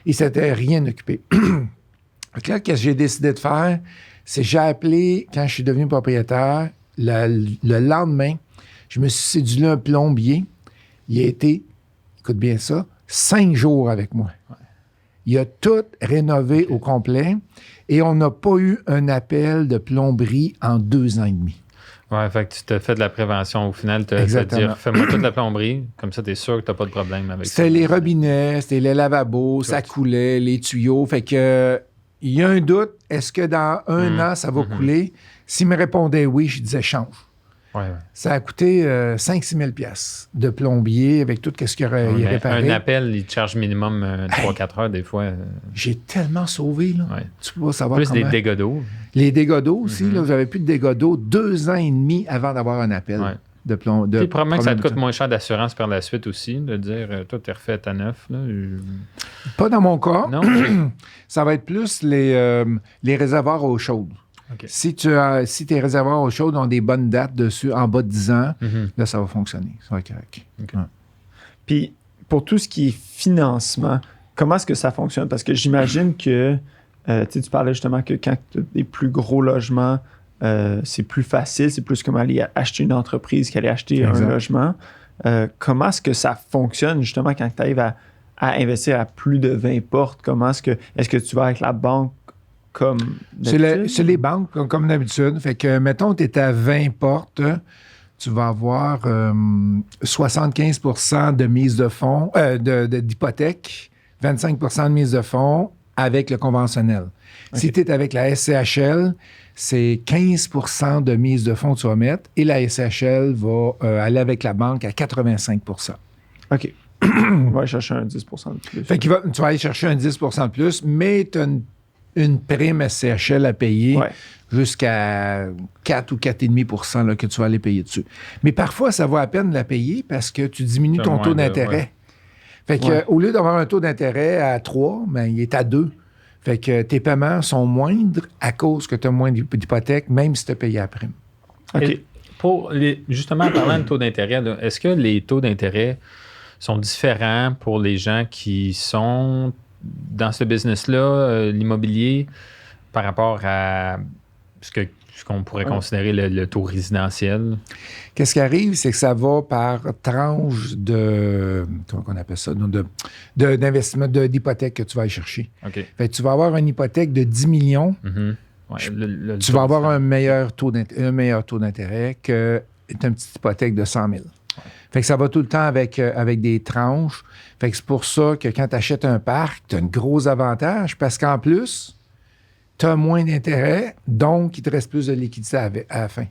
S3: Il ne s'était rien occupé. Donc là, qu'est-ce que j'ai décidé de faire? C'est que j'ai appelé, quand je suis devenu propriétaire, le lendemain, je me suis cédulé un plombier. Il a été, écoute bien ça, 5 jours avec moi.
S1: Ouais.
S3: Il a tout rénové au complet et on n'a pas eu un appel de plomberie en 2 ans et demi.
S1: Ouais, fait que tu t'as fait de la prévention. Au final, tu as dit fais-moi toute la plomberie, comme ça, tu es sûr que tu n'as pas de problème avec ça.
S3: C'était les robinets, c'était les lavabos, ça coulait, les tuyaux. Fait que il y a un doute, est-ce que dans 1 an, ça va couler? S'il me répondait oui, je disais change.
S1: Ouais.
S3: Ça a coûté 5-6 000 $ de plombier avec tout ce qu'il aurait réparé.
S1: Un appel, il te charge minimum 3-4 heures des fois.
S3: J'ai tellement sauvé, là.
S1: Ouais.
S3: Tu peux pas savoir
S1: plus
S3: comment.
S1: des dégâts d'eau.
S3: Les dégâts d'eau aussi, là, j'avais plus de dégâts d'eau 2 ans et demi avant d'avoir un appel de plomb.
S1: Puis probablement que ça te coûte moins cher d'assurance par la suite aussi, de dire, toi, t'es refait à neuf. Là.
S3: Pas dans mon cas.
S1: Non?
S3: Ça va être plus les réservoirs eau chaude.
S1: Okay.
S3: Si tes réservoirs eau chaude ont des bonnes dates dessus, en bas de 10 ans, là, ça va fonctionner. Ça va être correct.
S1: Okay.
S3: Ouais.
S2: Puis, pour tout ce qui est financement, comment est-ce que ça fonctionne? Parce que j'imagine que, tu parlais justement que quand tu as des plus gros logements, c'est plus facile, c'est plus comme aller acheter une entreprise qu'aller acheter un logement. Comment est-ce que ça fonctionne justement quand tu arrives à investir à plus de 20 portes? Est-ce que tu vas avec la banque comme d'habitude?
S3: C'est les banques comme d'habitude. Fait que, mettons, tu es à 20 portes, tu vas avoir 75 % de mise de fonds, d'hypothèque, 25 % de mise de fonds avec le conventionnel. Okay. Si tu es avec la SCHL, c'est 15 % de mise de fonds que tu vas mettre et la SCHL va aller avec la banque à 85 %.
S2: OK. On va aller chercher un 10 % de plus.
S3: Fait que tu vas aller chercher un 10 % de plus, mais tu as une prime SCHL à payer jusqu'à 4 ou 4,5 % là, que tu vas aller payer dessus. Mais parfois, ça vaut à peine de la payer parce que tu diminues ton taux d'intérêt. Fait que au lieu d'avoir un taux d'intérêt à 3, ben, il est à 2. Fait que tes paiements sont moindres à cause que tu as moins d'hypothèque, même si tu as payé la prime.
S1: OK. Justement, en parlant de taux d'intérêt, là, est-ce que les taux d'intérêt sont différents pour les gens qui sont dans ce business-là, l'immobilier, par rapport à ce qu'on pourrait considérer le taux résidentiel?
S3: Qu'est-ce qui arrive, c'est que ça va par tranche de... Comment on appelle ça? D'investissement, d'hypothèque que tu vas aller chercher.
S1: Okay.
S3: Fait que tu vas avoir une hypothèque de 10 millions. Tu vas avoir un meilleur taux d'intérêt qu'une petite hypothèque de 100 000. Fait que ça va tout le temps avec des tranches. Fait que c'est pour ça que quand tu achètes un parc, tu as un gros avantage parce qu'en plus, tu as moins d'intérêt, donc il te reste plus de liquidité à la fin.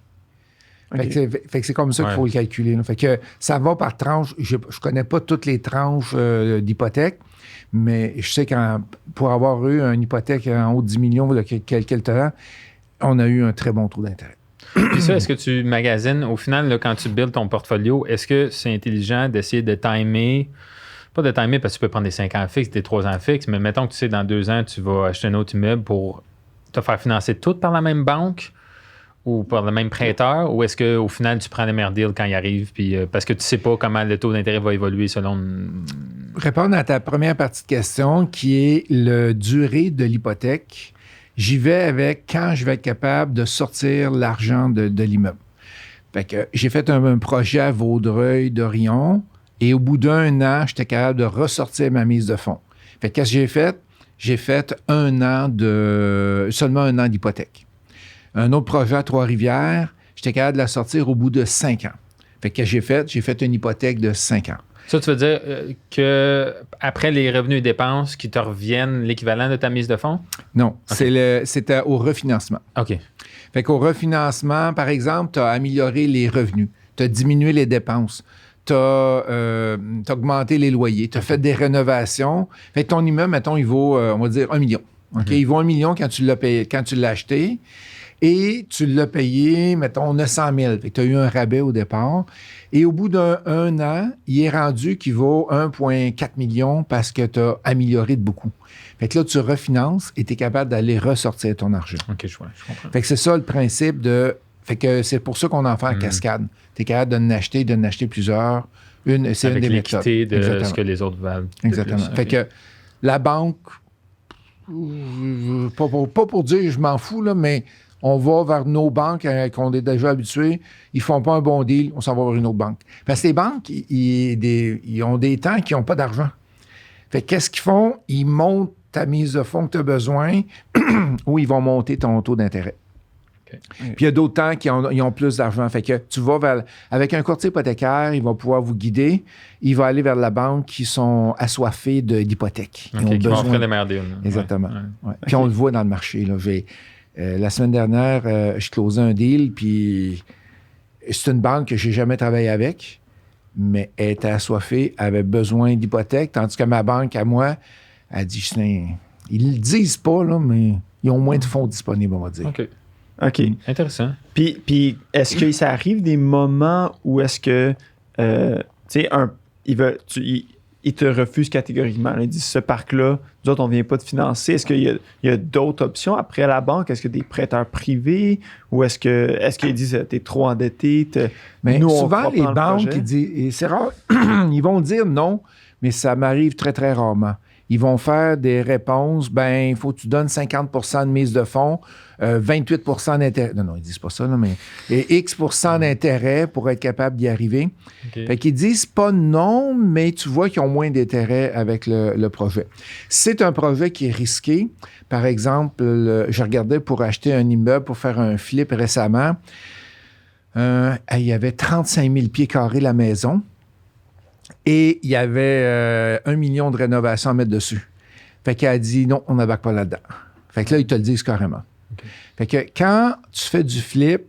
S3: Okay. Fait que c'est comme ça qu'il faut le calculer. Là. Fait que ça va par tranche. Je connais pas toutes les tranches d'hypothèque, mais je sais que pour avoir eu une hypothèque en haut de 10 millions il y a quelques temps, on a eu un très bon taux d'intérêt.
S1: Puis ça, est-ce que tu magasines, au final, là, quand tu builds ton portfolio, est-ce que c'est intelligent d'essayer de timer, pas de timer parce que tu peux prendre des 5 ans fixes, des 3 ans fixes, mais mettons que tu sais, dans 2 ans, tu vas acheter un autre immeuble pour te faire financer tout par la même banque ou par le même prêteur, ou est-ce qu'au final, tu prends les meilleurs deals quand ils arrivent, puis, parce que tu sais pas comment le taux d'intérêt va évoluer selon...
S3: Répondre à ta première partie de question, qui est la durée de l'hypothèque. J'y vais avec quand je vais être capable de sortir l'argent de l'immeuble. Fait que j'ai fait un projet à Vaudreuil d'Orion et au bout d'1 an, j'étais capable de ressortir ma mise de fonds. Fait que qu'est-ce que j'ai fait? J'ai fait seulement un an d'hypothèque. Un autre projet à Trois-Rivières, j'étais capable de la sortir au bout de 5 ans. Fait que j'ai fait une hypothèque de 5 ans.
S1: Ça, tu veux dire qu'après les revenus et dépenses qui te reviennent l'équivalent de ta mise de fonds?
S3: Non, okay. C'était au refinancement.
S1: OK.
S3: Fait qu'au refinancement, par exemple, tu as amélioré les revenus, tu as diminué les dépenses, tu as augmenté les loyers, tu as fait des rénovations. Fait que ton immeuble, mettons, il vaut, on va dire, 1 million. OK? Il vaut 1 million quand tu l'as acheté. Et tu l'as payé, mettons, 900 000. Fait que tu as eu un rabais au départ. Et au bout d'un an, il est rendu qu'il vaut 1,4 million parce que tu as amélioré de beaucoup. Fait que là, tu refinances et tu es capable d'aller ressortir ton argent.
S1: OK, je comprends.
S3: Fait que c'est ça le principe de... Fait que c'est pour ça qu'on en fait en cascade. Tu es capable d'en acheter plusieurs. C'est
S1: avec
S3: une des méthodes.
S1: Avec l'équité de ce que les autres valent.
S3: Exactement. Fait que la banque, pas pour dire je m'en fous, là, mais... On va vers nos banques qu'on est déjà habitués. Ils font pas un bon deal, on s'en va vers une autre banque. Parce que les banques, ils ont des temps qui n'ont pas d'argent. Fait qu'est-ce qu'ils font? Ils montent ta mise de fonds que tu as besoin ou ils vont monter ton taux d'intérêt. Okay. Puis il y a d'autres temps qui ont plus d'argent. Fait que tu vas avec un courtier hypothécaire, il va pouvoir vous guider. Il va aller vers la banque qui sont assoiffés d'hypothèques.
S1: Qui vont offrir les meilleurs deals.
S3: Exactement. Ouais. Puis on le voit dans le marché. Là. La semaine dernière, je closais un deal, puis c'est une banque que je n'ai jamais travaillé avec, mais elle était assoiffée, avait besoin d'hypothèques, tandis que ma banque, à moi, a dit, ils ne le disent pas, là, mais ils ont moins de fonds disponibles, on va dire.
S2: OK.
S1: Intéressant.
S2: Puis est-ce que ça arrive des moments où est-ce que, tu sais, il te refuse catégoriquement. Il dit, ce parc-là, nous autres, on ne vient pas de financer. Est-ce qu'il y a d'autres options après la banque? Est-ce que des prêteurs privés? Ou est-ce qu'ils disent, t'es trop endetté?
S3: Mais nous, souvent, les banques, et c'est rare, ils vont dire non, mais ça m'arrive très, très rarement. Ils vont faire des réponses, il faut que tu donnes 50 de mise de fonds, 28 d'intérêt. Non, ils disent pas ça, là, mais X % d'intérêt pour être capable d'y arriver. Okay. Fait qu'ils disent pas non, mais tu vois qu'ils ont moins d'intérêt avec le projet. C'est un projet qui est risqué. Par exemple, je regardais pour acheter un immeuble pour faire un flip récemment. Il y avait 35 000 pieds carrés la maison. Et il y avait 1 million de rénovations à mettre dessus. Fait qu'elle a dit non, on n'embarque pas là-dedans. Fait que là, ils te le disent carrément. Okay. Fait que quand tu fais du flip,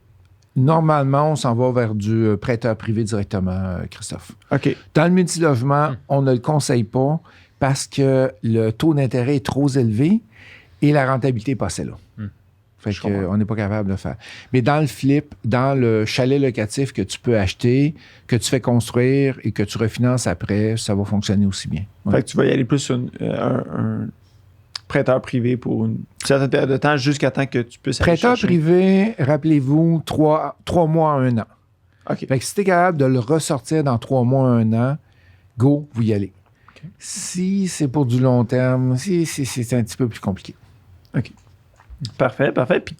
S3: normalement, on s'en va vers du prêteur privé directement, Christophe.
S2: OK.
S3: Dans le multilogement, on ne le conseille pas parce que le taux d'intérêt est trop élevé et la rentabilité est passée là. Fait qu'on n'est pas capable de le faire. Mais dans le flip, dans le chalet locatif que tu peux acheter, que tu fais construire et que tu refinances après, ça va fonctionner aussi bien.
S2: Ouais. Fait que tu vas y aller plus sur un prêteur privé pour une certaine période de temps jusqu'à temps que tu puisses aller
S3: prêteur
S2: chercher.
S3: Privé, rappelez-vous, 3 mois à 1 an.
S2: OK.
S3: Fait que si tu es capable de le ressortir dans 3 mois à 1 an, go, vous y allez. Okay. Si c'est pour du long terme, c'est un petit peu plus compliqué.
S2: OK. Parfait. Puis,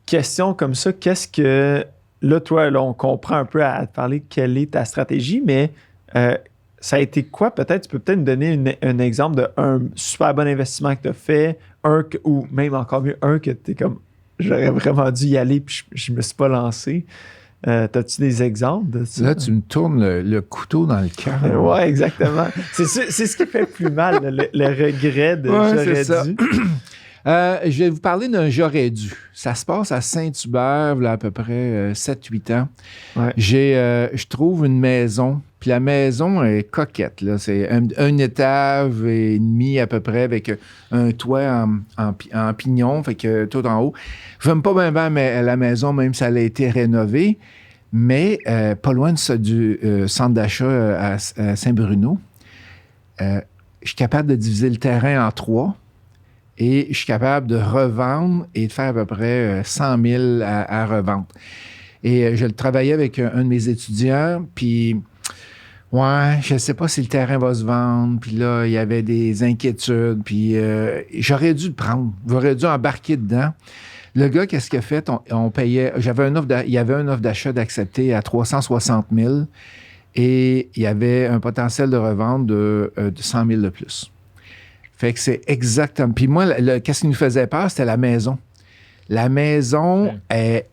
S2: question comme ça, qu'est-ce que... Là, toi, on comprend un peu à te parler quelle est ta stratégie, mais ça a été quoi? Peut-être, tu peux peut-être me donner un exemple d'un super bon investissement que tu as fait, ou même encore mieux, un que tu es comme, j'aurais vraiment dû y aller, puis je me suis pas lancé. T'as-tu des exemples de ça?
S3: Là, tu me tournes le couteau dans le cœur.
S2: Oui, exactement. C'est ce qui fait plus mal, le regret de j'aurais dû.
S3: Je vais vous parler d'un j'aurais dû. Ça se passe à Saint-Hubert, il y a à peu près 7-8 ans. Ouais. Je trouve une maison, puis la maison est coquette. Là. C'est un étage et demi à peu près, avec un toit en pignon, fait que tout en haut. Je n'aime pas bien la maison, même si elle a été rénovée, mais pas loin du centre d'achat à Saint-Bruno. Je suis capable de diviser le terrain en 3. Et je suis capable de revendre et de faire à peu près 100 000 à revendre. Et je le travaillais avec un de mes étudiants, puis je ne sais pas si le terrain va se vendre, puis là, il y avait des inquiétudes, puis j'aurais dû le prendre, j'aurais dû embarquer dedans. Le gars, qu'est-ce qu'il a fait? On payait, il y avait une offre d'achat d'accepter à 360 000 et il y avait un potentiel de revente de 100 000 de plus. Fait que c'est exactement... Puis moi, qu'est-ce qui nous faisait peur, c'était la maison. La maison, il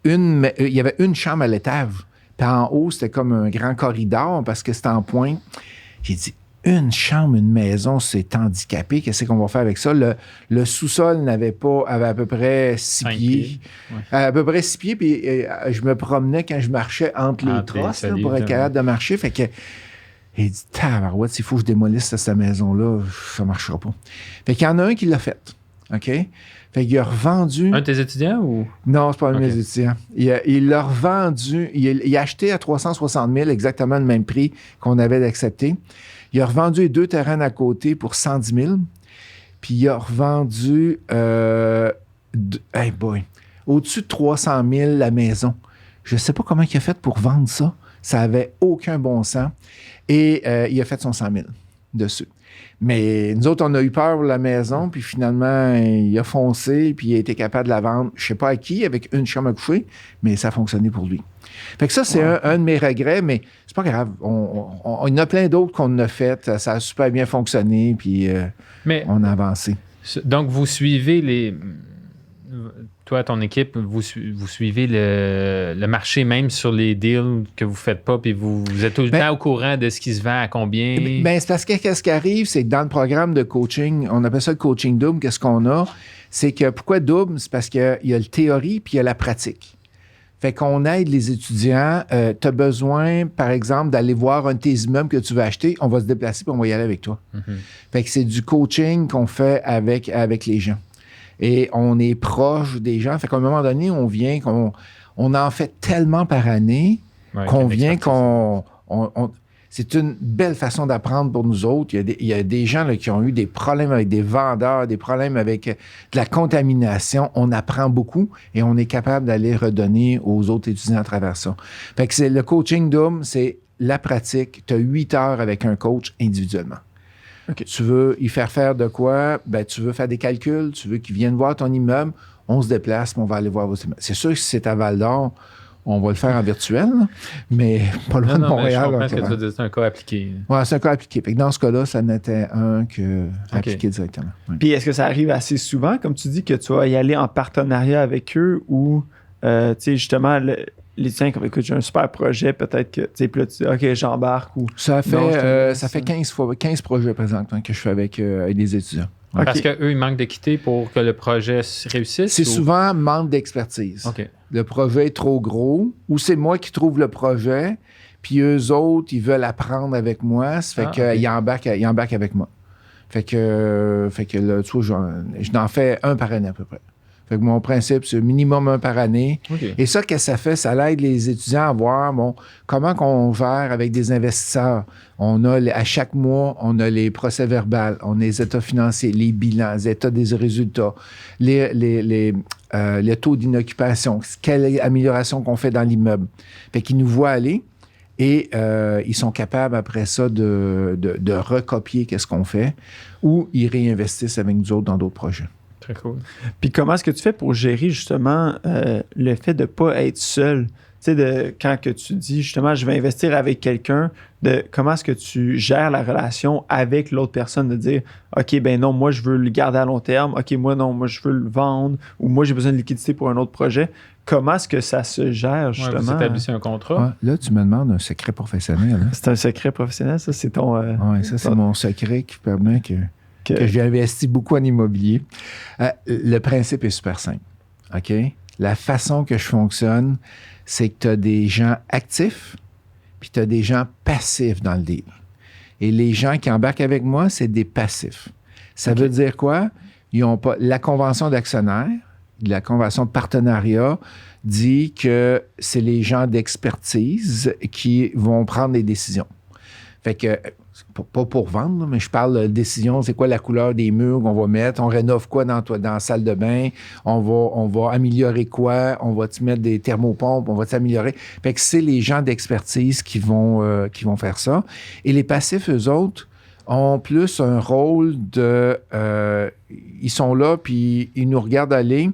S3: y avait une chambre à l'étage. Puis en haut, c'était comme un grand corridor parce que c'était en pointe. J'ai dit, une chambre, une maison, c'est handicapé. Qu'est-ce qu'on va faire avec ça? Le sous-sol avait à peu près 6 pieds. Ouais. À peu près 6 pieds, puis je me promenais quand je marchais entre les trosses pour être capable de marcher. Fait que... Il dit, tabarouette, s'il faut que je démolisse cette maison-là, ça ne marchera pas. Fait qu'il y en a un qui l'a fait. OK? Fait qu'il a revendu...
S1: Un de tes étudiants ou...
S3: Non, c'est pas un de mes étudiants. Il l'a revendu. Il a acheté à 360 000, exactement le même prix qu'on avait d'accepter. Il a revendu les 2 terrains à côté pour 110 000. Puis il a revendu... au-dessus de 300 000 la maison. Je ne sais pas comment il a fait pour vendre ça. Ça n'avait aucun bon sens. Et il a fait son 100 000 dessus. Mais nous autres, on a eu peur pour la maison, puis finalement, il a foncé, puis il a été capable de la vendre, je ne sais pas à qui, avec une chambre à coucher, mais ça a fonctionné pour lui. Fait que ça, c'est un de mes regrets, mais c'est pas grave. Il y en a plein d'autres qu'on a fait. Ça a super bien fonctionné, puis on a avancé.
S1: Donc, vous suivez toi, ton équipe, vous suivez le marché même sur les deals que vous ne faites pas, puis vous êtes tout le temps au courant de ce qui se vend à combien?
S3: Bien, c'est parce que qu'est-ce qui arrive, c'est que dans le programme de coaching, on appelle ça le coaching double, qu'est-ce qu'on a? C'est que pourquoi double? C'est parce qu'il y a la théorie puis il y a la pratique. Fait qu'on aide les étudiants. Tu as besoin, par exemple, d'aller voir un de tes immeubles que tu veux acheter. On va se déplacer puis on va y aller avec toi. Mm-hmm. Fait que c'est du coaching qu'on fait avec les gens. Et on est proche des gens. Fait qu'à un moment donné, on en fait tellement par année qu'on vient c'est une belle façon d'apprendre pour nous autres. Il y a des gens là, qui ont eu des problèmes avec des vendeurs, des problèmes avec de la contamination. On apprend beaucoup et on est capable d'aller redonner aux autres étudiants à travers ça. Fait que c'est le coaching double, c'est la pratique. Tu as 8 heures avec un coach individuellement. Okay. Tu veux y faire de quoi? Ben, tu veux faire des calculs, tu veux qu'ils viennent voir ton immeuble, on se déplace, on va aller voir vos immeubles. C'est sûr que si c'est à Val-d'Or, on va le faire en virtuel, là, mais pas loin de Montréal.
S1: Je pense que tu veux dire c'est un cas appliqué.
S3: Oui, c'est un cas appliqué. Fait que dans ce cas-là, ça n'était un que appliqué directement. Oui.
S2: Puis est-ce que ça arrive assez souvent, comme tu dis, que tu vas y aller en partenariat avec eux ou, tu sais, justement, l'étudiant comme écoute, j'ai un super projet, peut-être que, tu sais, puis là, tu dis, OK, j'embarque ou.
S3: Ça fait 15 projets présentement que je fais avec des étudiants.
S1: Okay. Parce qu'eux, ils manquent d'équité pour que le projet réussisse?
S3: C'est souvent manque d'expertise.
S1: Okay.
S3: Le projet est trop gros ou c'est moi qui trouve le projet, puis eux autres, ils veulent apprendre avec moi. Ça fait qu'ils embarquent avec moi. Fait que là, tu vois, je n'en fais un par année à peu près. Fait que mon principe, c'est minimum un par année. Okay. Et ça, qu'est-ce que ça fait? Ça aide les étudiants à voir comment on gère avec des investisseurs. On a, à chaque mois, on a les procès-verbaux, on a les états financiers, les bilans, les états des résultats, les taux d'inoccupation, quelle amélioration qu'on fait dans l'immeuble. Fait qu'ils nous voient aller et ils sont capables, après ça, de recopier qu'est-ce qu'on fait ou ils réinvestissent avec nous autres dans d'autres projets.
S1: Très cool.
S2: Puis comment est-ce que tu fais pour gérer justement le fait de ne pas être seul? Tu sais, quand que tu dis justement, je vais investir avec quelqu'un, comment est-ce que tu gères la relation avec l'autre personne, de dire, OK, ben non, moi, je veux le garder à long terme. OK, moi, non, moi, je veux le vendre ou moi, j'ai besoin de liquidité pour un autre projet. Comment est-ce que ça se gère, justement?
S1: Vous établissez un contrat?
S3: Là, tu me demandes un secret professionnel. Hein?
S2: C'est un secret professionnel, ça? C'est ton...
S3: oui, ça, c'est mon secret qui permet que j'ai investi beaucoup en immobilier. Le principe est super simple. OK? La façon que je fonctionne, c'est que tu as des gens actifs puis tu as des gens passifs dans le deal. Et les gens qui embarquent avec moi, c'est des passifs. Ça veut dire quoi? Ils n'ont pas... La convention d'actionnaire, la convention de partenariat dit que c'est les gens d'expertise qui vont prendre les décisions. Fait que... Pas pour vendre, mais je parle de décision, c'est quoi la couleur des murs qu'on va mettre, on rénove quoi dans la salle de bain, on va améliorer quoi, on va te mettre des thermopompes, on va t'améliorer. Fait que c'est les gens d'expertise qui vont faire ça. Et les passifs, eux autres, ont plus un rôle de... ils sont là, puis ils nous regardent aller,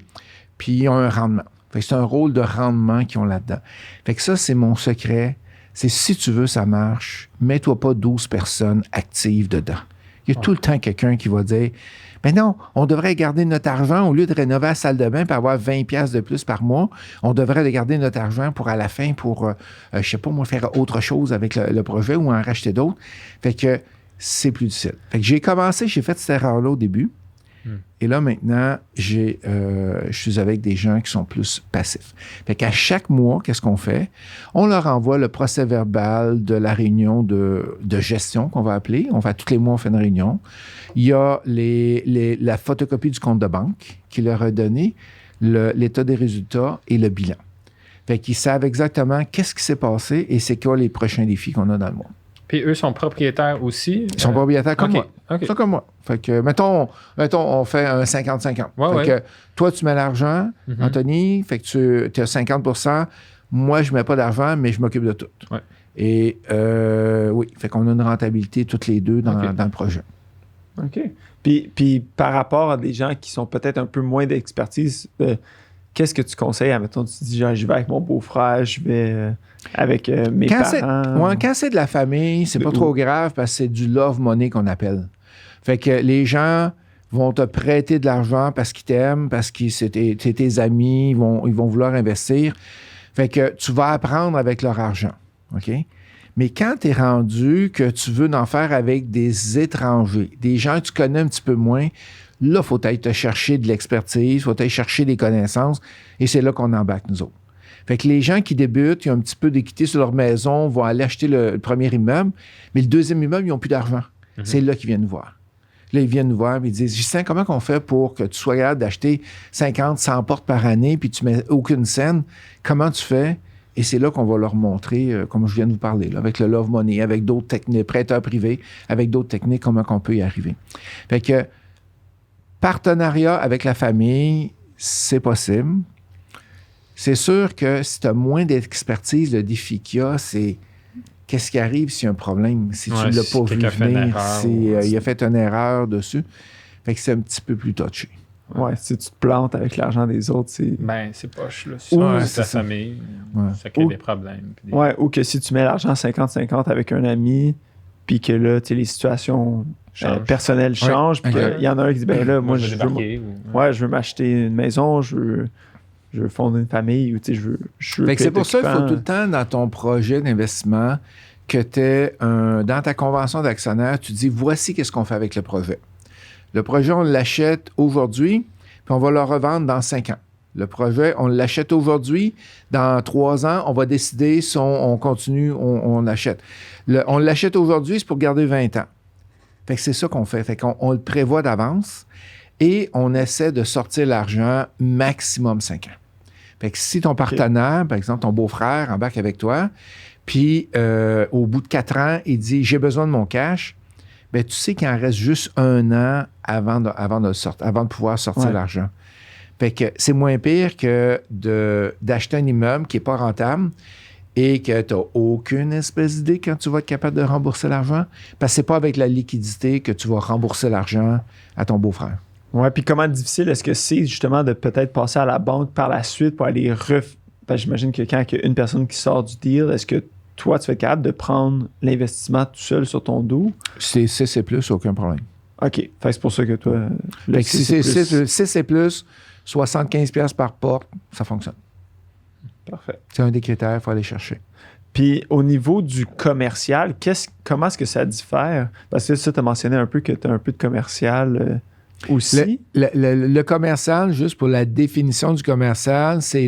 S3: puis ils ont un rendement. Fait que c'est un rôle de rendement qu'ils ont là-dedans. Fait que ça, c'est mon secret. C'est si tu veux, ça marche, mets-toi pas 12 personnes actives dedans. Il y a tout le temps quelqu'un qui va dire, ben non, on devrait garder notre argent au lieu de rénover la salle de bain pour avoir 20$ de plus par mois. On devrait garder notre argent pour à la fin pour, je sais pas moi, faire autre chose avec le projet ou en racheter d'autres. Fait que c'est plus difficile. Fait que j'ai fait cette erreur-là au début. Et là, maintenant, je suis avec des gens qui sont plus passifs. Fait qu'à chaque mois, qu'est-ce qu'on fait? On leur envoie le procès-verbal de la réunion de gestion qu'on va appeler. Tous les mois, on fait une réunion. Il y a la photocopie du compte de banque qui leur a donné, l'état des résultats et le bilan. Fait qu'ils savent exactement qu'est-ce qui s'est passé et c'est quoi les prochains défis qu'on a dans le mois.
S1: Puis eux sont propriétaires aussi?
S3: Ils sont propriétaires comme moi.
S1: Okay.
S3: Ils sont comme moi. Fait que, mettons, on fait un 50-50.
S1: Ouais,
S3: fait que toi, tu mets l'argent, Anthony, fait que tu as 50%. Moi, je ne mets pas d'argent, mais je m'occupe de tout.
S1: Ouais.
S3: Et oui, fait qu'on a une rentabilité toutes les deux dans le projet.
S2: OK. Puis par rapport à des gens qui sont peut-être un peu moins d'expertise, qu'est-ce que tu conseilles? Admettons, tu dis, genre, je vais avec mon beau-frère, je vais avec mes parents.
S3: Quand c'est de la famille, c'est pas trop grave parce que c'est du love money qu'on appelle. Fait que les gens vont te prêter de l'argent parce qu'ils t'aiment, parce que c'est tes amis, ils vont vouloir investir. Fait que tu vas apprendre avec leur argent. OK? Mais quand tu es rendu que tu veux en faire avec des étrangers, des gens que tu connais un petit peu moins, là, il faut aller te chercher de l'expertise, il faut aller chercher des connaissances, et c'est là qu'on embarque, nous autres. Fait que les gens qui débutent, ils ont un petit peu d'équité sur leur maison, vont aller acheter le premier immeuble, mais le deuxième immeuble, ils n'ont plus d'argent. Mm-hmm. C'est là qu'ils viennent nous voir. Là, ils viennent nous voir et ils disent, Justin, comment on fait pour que tu sois capable d'acheter 50, 100 portes par année, puis tu ne mets aucune scène? Comment tu fais? Et c'est là qu'on va leur montrer, comme je viens de vous parler, là, avec le Love Money, avec d'autres techniques, prêteurs privés, avec d'autres techniques, comment on peut y arriver. Fait que partenariat avec la famille, c'est possible. C'est sûr que si tu as moins d'expertise, le défi qu'il y a, c'est qu'est-ce qui arrive s'il y a un problème, si tu ne l'as pas vu venir, s'il a fait une erreur dessus. Fait que c'est un petit peu plus touché.
S2: Ouais, si tu te plantes avec l'argent des autres, c'est...
S1: Ben, c'est poche, là. C'est ta famille, ça crée des problèmes.
S2: Ouais, ou que si tu mets l'argent 50-50 avec un ami, puis que là, tu sais, les situations personnelles changent, puis il y en a un qui dit, ben là, moi, je veux m'acheter une maison, je veux fonder une famille, ou tu sais, je veux
S3: fait que c'est pour ça qu'il faut tout le temps, dans ton projet d'investissement, que tu aies dans ta convention d'actionnaire, tu dis, voici qu'est-ce qu'on fait avec le projet. Le projet, on l'achète aujourd'hui, puis on va le revendre dans 5 ans. Le projet, on l'achète aujourd'hui. Dans 3 ans, on va décider si on continue, on l'achète. On l'achète aujourd'hui, c'est pour garder 20 ans. Fait que c'est ça qu'on fait. Fait qu'on le prévoit d'avance et on essaie de sortir l'argent maximum 5 ans. Fait que si ton partenaire, par exemple, ton beau-frère embarque avec toi, puis au bout de 4 ans, il dit « J'ai besoin de mon cash », bien, tu sais qu'il en reste juste 1 an avant de pouvoir sortir l'argent. Fait que c'est moins pire que d'acheter un immeuble qui n'est pas rentable et que tu n'as aucune espèce d'idée quand tu vas être capable de rembourser l'argent. Parce que c'est pas avec la liquidité que tu vas rembourser l'argent à ton beau-frère.
S2: Ouais, puis comment difficile est-ce que c'est justement de peut-être passer à la banque par la suite pour aller j'imagine que quand il y a une personne qui sort du deal, est-ce que toi, tu vas être capable de prendre l'investissement tout seul sur ton dos?
S3: C'est C+, aucun problème.
S2: OK. Fait que c'est pour ça que toi...
S3: Si c'est C+, 75$ par porte, ça fonctionne.
S2: Parfait.
S3: C'est un des critères, il faut aller chercher.
S2: Puis au niveau du commercial, comment est-ce que ça diffère? Parce que ça, tu as mentionné un peu que tu as un peu de commercial aussi.
S3: Le commercial, juste pour la définition du commercial, c'est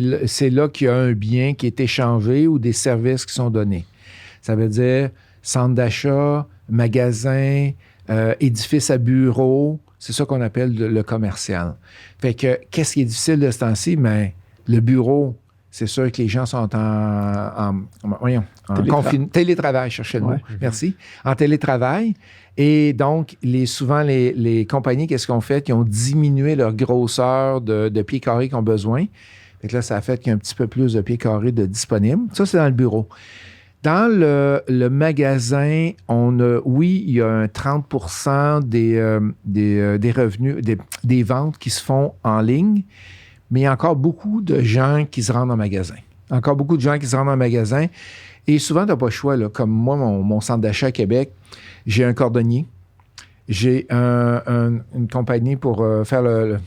S3: là qu'il y a un bien qui est échangé ou des services qui sont donnés. Ça veut dire centre d'achat, magasin, édifice à bureau. C'est ça qu'on appelle le commercial. Fait que, qu'est-ce qui est difficile de ce temps-ci? Mais le bureau, c'est sûr que les gens sont en télétravail, cherchez le mot. Merci. En télétravail. Et donc, souvent, les compagnies, qu'est-ce qu'on fait? Qui ont diminué leur grosseur de pieds carrés qu'ils ont besoin. Fait que là, ça a fait qu'il y a un petit peu plus de pieds carrés de disponibles. Ça, c'est dans le bureau. Dans le magasin, il y a un 30% des revenus, des ventes qui se font en ligne, mais il y a encore beaucoup de gens qui se rendent en magasin. Encore beaucoup de gens qui se rendent en magasin. Et souvent, tu n'as pas le choix. Là. Comme moi, mon centre d'achat à Québec, j'ai un cordonnier. J'ai une compagnie pour faire le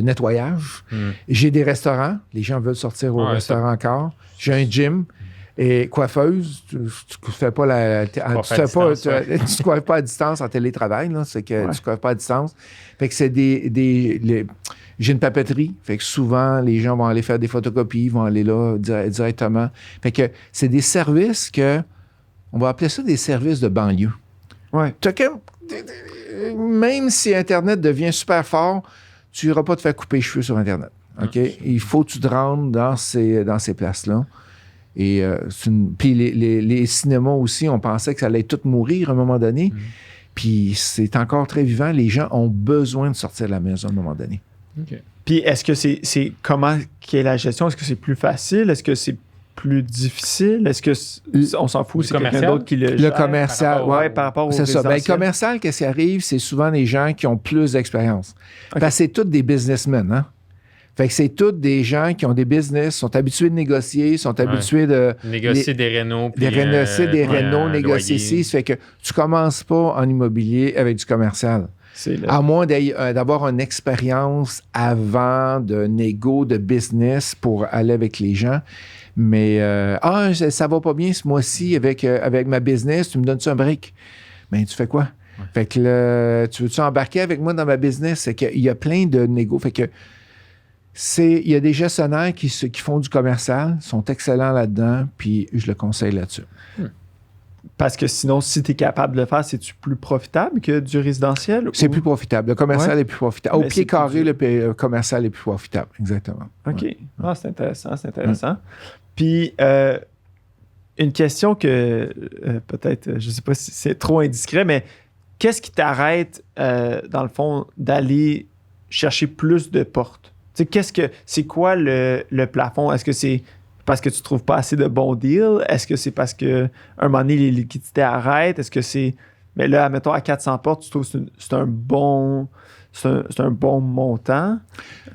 S3: nettoyage. J'ai des restaurants. Les gens veulent sortir au restaurant encore. J'ai un gym. Et coiffeuse, tu ne fais pas tu ne coiffes pas à distance en télétravail. Là, c'est que tu ne coiffes pas à distance. Fait que c'est j'ai une papeterie. Fait que souvent, les gens vont aller faire des photocopies, vont aller là directement. Fait que c'est des services on va appeler ça des services de banlieue.
S2: Ouais.
S3: Même si Internet devient super fort, tu n'iras pas te faire couper les cheveux sur Internet. OK? Il faut que tu te rendes dans ces places-là. Et puis les cinémas aussi, on pensait que ça allait tout mourir à un moment donné. Puis c'est encore très vivant. Les gens ont besoin de sortir de la maison à un moment donné.
S2: Okay. Puis est-ce que c'est comment est la gestion? Est-ce que c'est plus facile? Est-ce que c'est plus difficile? Est-ce qu'on s'en fout, c'est quelqu'un d'autre qui le
S3: gère? Le commercial,
S2: par rapport au
S3: c'est ça. Ben, le commercial, qu'est-ce qui arrive? C'est souvent des gens qui ont plus d'expérience. Okay. Parce que c'est tous des businessmen, hein? Fait que c'est tous des gens qui ont des business, sont habitués de négocier, sont habitués de...
S1: Négocier des rénaux.
S3: Négocier des rénaux, négocier ci. Ça fait que tu commences pas en immobilier avec du commercial. À moins d'avoir une expérience avant de négo, de business pour aller avec les gens. Mais ça va pas bien ce mois-ci avec ma business, tu me donnes-tu un break? Ben, tu fais quoi? Ouais. Fait que tu veux-tu embarquer avec moi dans ma business? C'est qu'il y a plein de négos. Fait que il y a des gestionnaires qui font du commercial, sont excellents là-dedans, puis je le conseille là-dessus.
S2: Parce que sinon, si tu es capable de le faire, c'est-tu plus profitable que du résidentiel?
S3: C'est plus profitable. Le commercial est plus profitable. Au pied carré, le commercial est plus profitable. Exactement.
S2: OK. Ouais. Ah, c'est intéressant. Puis, une question que peut-être, je ne sais pas si c'est trop indiscret, mais qu'est-ce qui t'arrête, dans le fond, d'aller chercher plus de portes? Tu sais, c'est quoi le plafond? Est-ce que c'est parce que tu ne trouves pas assez de bons deals? Est-ce que c'est parce qu'à un moment donné, les liquidités arrêtent? Est-ce que c'est... Mais là, admettons, à 400 portes, tu trouves que c'est un bon montant?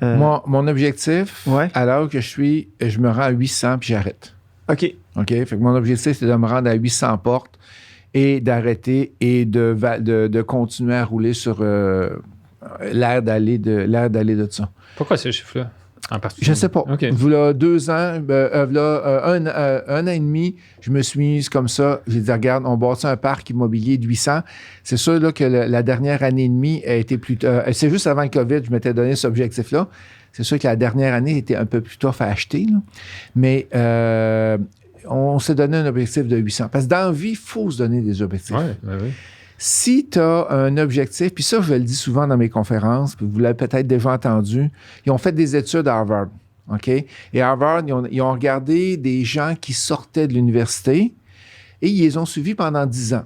S3: Mon objectif, à l'heure que je suis, je me rends à 800 puis j'arrête.
S2: OK.
S3: Fait que mon objectif, c'est de me rendre à 800 portes et d'arrêter et de continuer à rouler sur l'air d'aller de ça.
S1: Pourquoi ce chiffre-là?
S3: Je ne sais pas.
S1: Okay.
S3: Voilà 2 ans, un an et demi, je me suis mise comme ça. J'ai dit, regarde, on bâtit un parc immobilier de 800. C'est sûr là, que la dernière année et demie a été plus... c'est juste avant le COVID, je m'étais donné cet objectif-là. C'est sûr que la dernière année était un peu plus tough à acheter. Là. Mais on s'est donné un objectif de 800. Parce que dans la vie, il faut se donner des objectifs.
S1: Oui.
S3: Si tu as un objectif, puis ça, je le dis souvent dans mes conférences, puis vous l'avez peut-être déjà entendu, ils ont fait des études à Harvard, OK? Et à Harvard, ils ont regardé des gens qui sortaient de l'université et ils les ont suivis pendant 10 ans.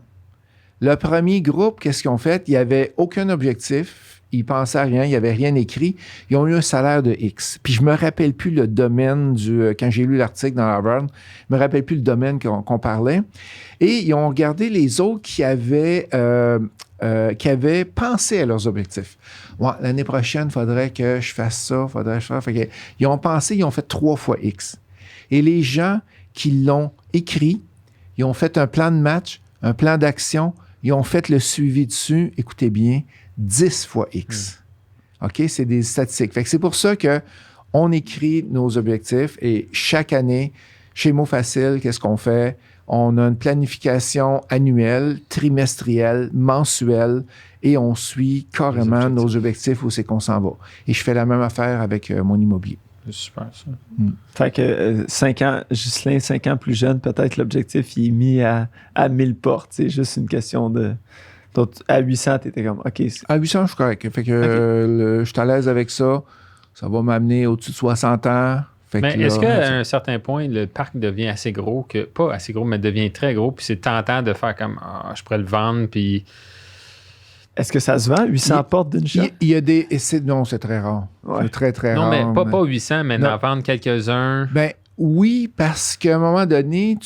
S3: Le premier groupe, qu'est-ce qu'ils ont fait? Ils n'avaient aucun objectif. Ils pensaient à rien, il n'y avait rien écrit. Ils ont eu un salaire de X. Puis je ne me rappelle plus le domaine quand j'ai lu l'article dans Harvard, je ne me rappelle plus le domaine qu'on parlait. Et ils ont regardé les autres qui avaient pensé à leurs objectifs. Ouais, l'année prochaine, il faudrait que je fasse ça, ils ont pensé, ils ont fait 3 fois X. Et les gens qui l'ont écrit, ils ont fait un plan de match, un plan d'action, ils ont fait le suivi dessus, écoutez bien, 10 fois X. OK? C'est des statistiques. Fait que c'est pour ça qu'on écrit nos objectifs et chaque année, chez Mots Facile, qu'est-ce qu'on fait? On a une planification annuelle, trimestrielle, mensuelle et on suit carrément nos objectifs où c'est qu'on s'en va. Et je fais la même affaire avec mon immobilier.
S1: C'est super, ça.
S2: Fait que 5 ans, Ghislain, 5 ans plus jeune, peut-être l'objectif il est mis à 1000 portes. C'est juste une question de... Donc, à 800, tu étais comme, OK.
S3: À 800, je suis correct. Fait que je suis à l'aise avec ça. Ça va m'amener au-dessus de 60 ans.
S1: Mais est-ce qu'à un certain point, le parc devient assez gros, pas assez gros, mais devient très gros, puis c'est tentant de faire comme, je pourrais le vendre, puis...
S2: Est-ce que ça se vend, 800 portes d'une shop?
S3: Il y a des... Non, c'est très rare. Ouais. C'est très, très rare.
S1: Non, mais pas 800, mais d'en vendre quelques-uns.
S3: Ben oui, parce qu'à un moment donné,